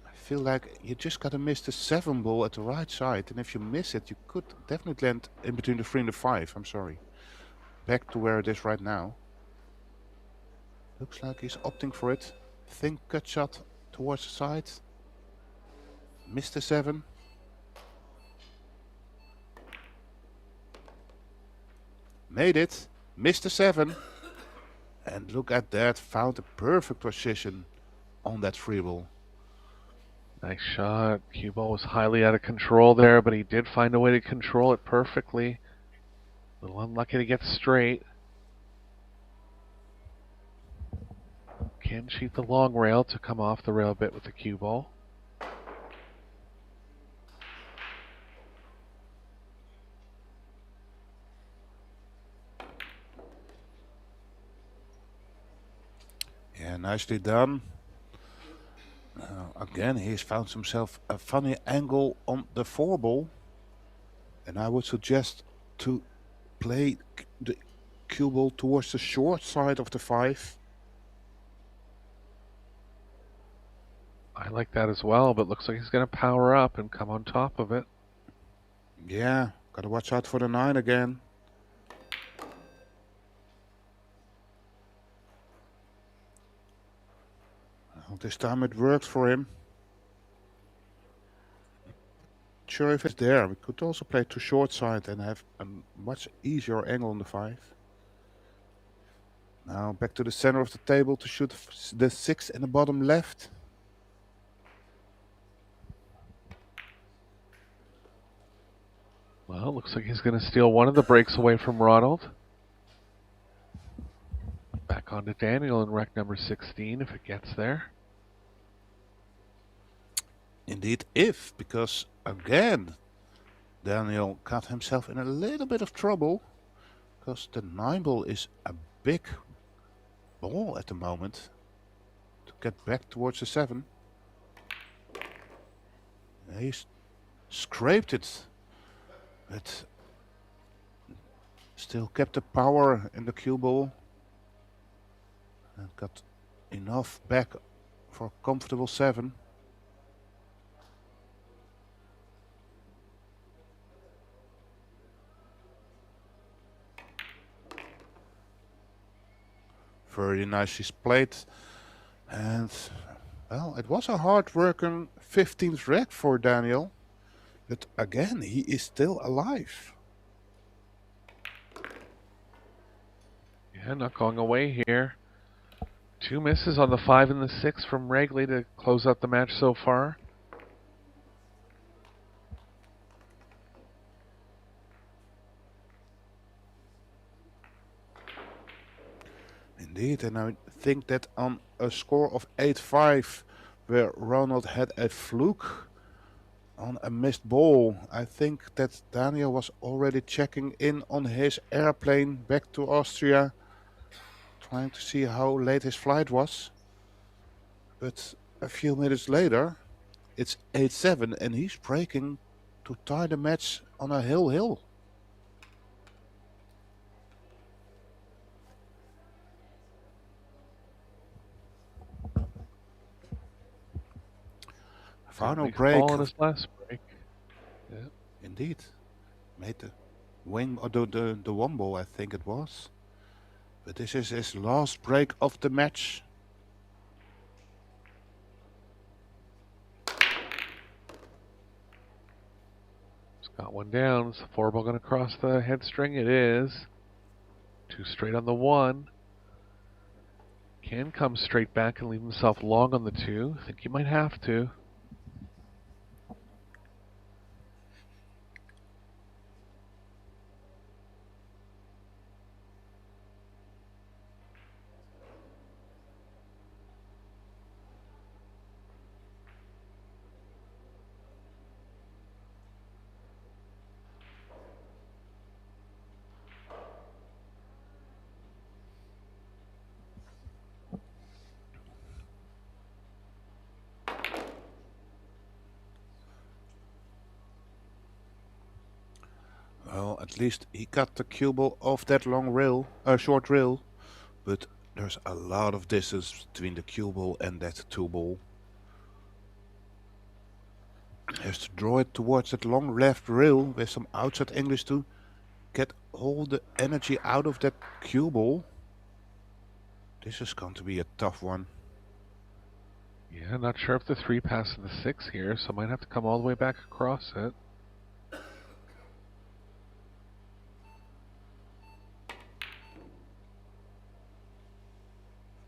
I feel like you just gotta miss the 7 ball at the right side, and if you miss it, you could definitely land in between the 3 and the 5. I'm sorry. Back to where it is right now. Looks like he's opting for it. Thin cut shot towards the side. Missed the 7. Made it. Missed the 7. And look at that. Found a perfect position on that free ball. Nice shot. Cue ball was highly out of control there, but he did find a way to control it perfectly. A little unlucky to get straight. Can cheat the long rail to come off the rail a bit with the cue ball. Yeah, nicely done. Again, he's found himself a funny angle on the 4 ball. And I would suggest to play the cue ball towards the short side of the 5. I I like that as well, but looks like he's going to power up and come on top of it. Yeah, gotta watch out for the 9 again. Well, this time it worked for him. Sure, if it's there, we could also play to short side and have a much easier angle on the 5. Now back to the center of the table to shoot the 6 in the bottom left. Well, looks like he's going to steal one of the breaks away from Ronald. Back on to Daniel in rec number 16 if it gets there. Indeed, because again, Daniel got himself in a little bit of trouble. Because the 9 ball is a big ball at the moment. To get back towards the 7. He's scraped it. But still kept the power in the cue ball. And got enough back for a comfortable 7. Very nicely played. And, well, it was a hard-working 15th rec for Daniel. But again, he is still alive. Yeah, not going away here. 2 misses on the 5 and the 6 from Regley to close out the match so far. Indeed, and I think that on a score of 8-5, where Ronald had a fluke on a missed ball, I think that Daniel was already checking in on his airplane back to Austria, trying to see how late his flight was. But a few minutes later, it's 8-7 and he's breaking to tie the match on a hill. Final break. Ball on his last break. Yeah. Indeed. Made the wing, or the 1 ball, I think it was. But this is his last break of the match. He's got one down. Is the 4 ball going to cross the head string? It is. 2 straight on the 1. Can come straight back and leave himself long on the 2. I think he might have to. Well, at least he got the cue ball off that long rail, short rail. But there's a lot of distance between the cue ball and that 2 ball. He has to draw it towards that long left rail with some outside English to get all the energy out of that cue ball. This is going to be a tough one. Yeah, not sure if the 3 passes the 6 here, so might have to come all the way back across it.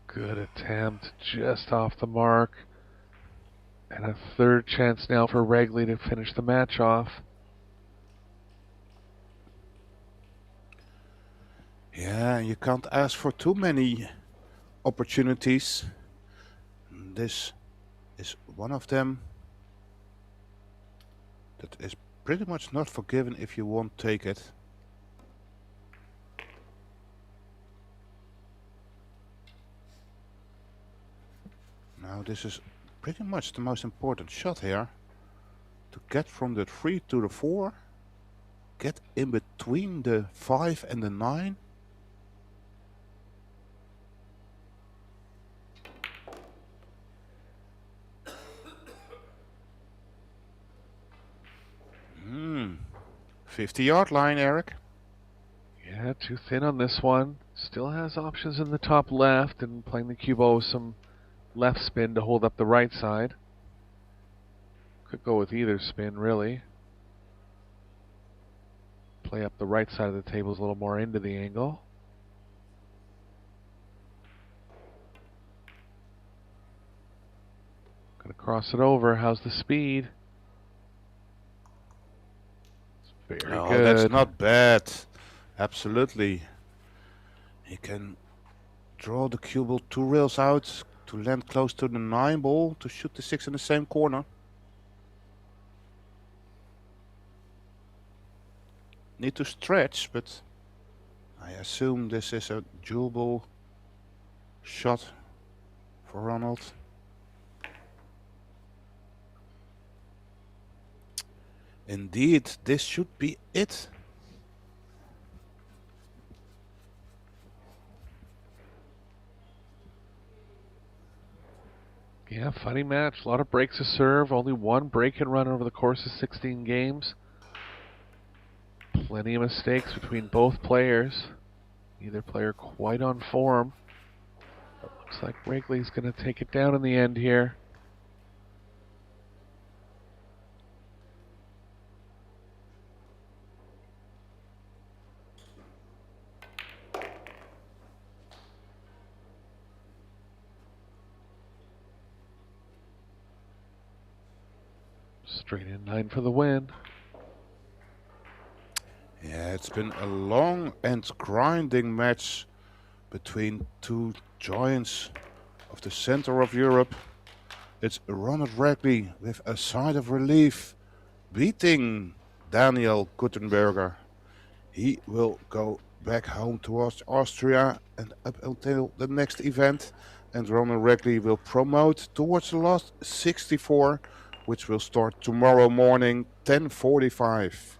Good attempt, just off the mark. And a 3rd chance now for Regley to finish the match off. Yeah, you can't ask for too many opportunities. This is one of them that is pretty much not forgiven if you won't take it. Now this is pretty much the most important shot here. To get from the 3 to the 4. Get in between the 5 and the 9. 50-yard line, Eric. Yeah, too thin on this one. Still has options in the top left and playing the cue ball with some left spin to hold up the right side. Could go with either spin, really. Play up the right side of the table a little more into the angle. Gonna cross it over. How's the speed? It's very good. That's not bad. Absolutely. He can draw the cue ball 2 rails out to land close to the 9 ball to shoot the 6 in the same corner. Need to stretch, but I assume this is a doable shot for Ronald. Indeed, this should be it. Yeah, funny match. A lot of breaks to serve. Only one break and run over the course of 16 games. Plenty of mistakes between both players. Neither player quite on form. But looks like Wrigley's going to take it down in the end here. Straight in 9 for the win. Yeah, it's been a long and grinding match between two giants of the center of Europe. It's Ronald Wrigley with a sigh of relief beating Daniel Guttenberger. He will go back home towards Austria and up until the next event, and Ronald Wrigley will promote towards the last 64, which will start tomorrow morning 10:45.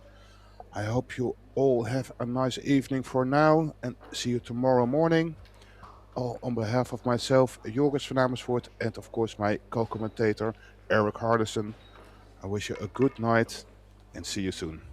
I hope you all have a nice evening for now and see you tomorrow morning. All on behalf of myself, Joris van Amersfoort, and of course my co-commentator Eric Hardison, I wish you a good night and see you soon.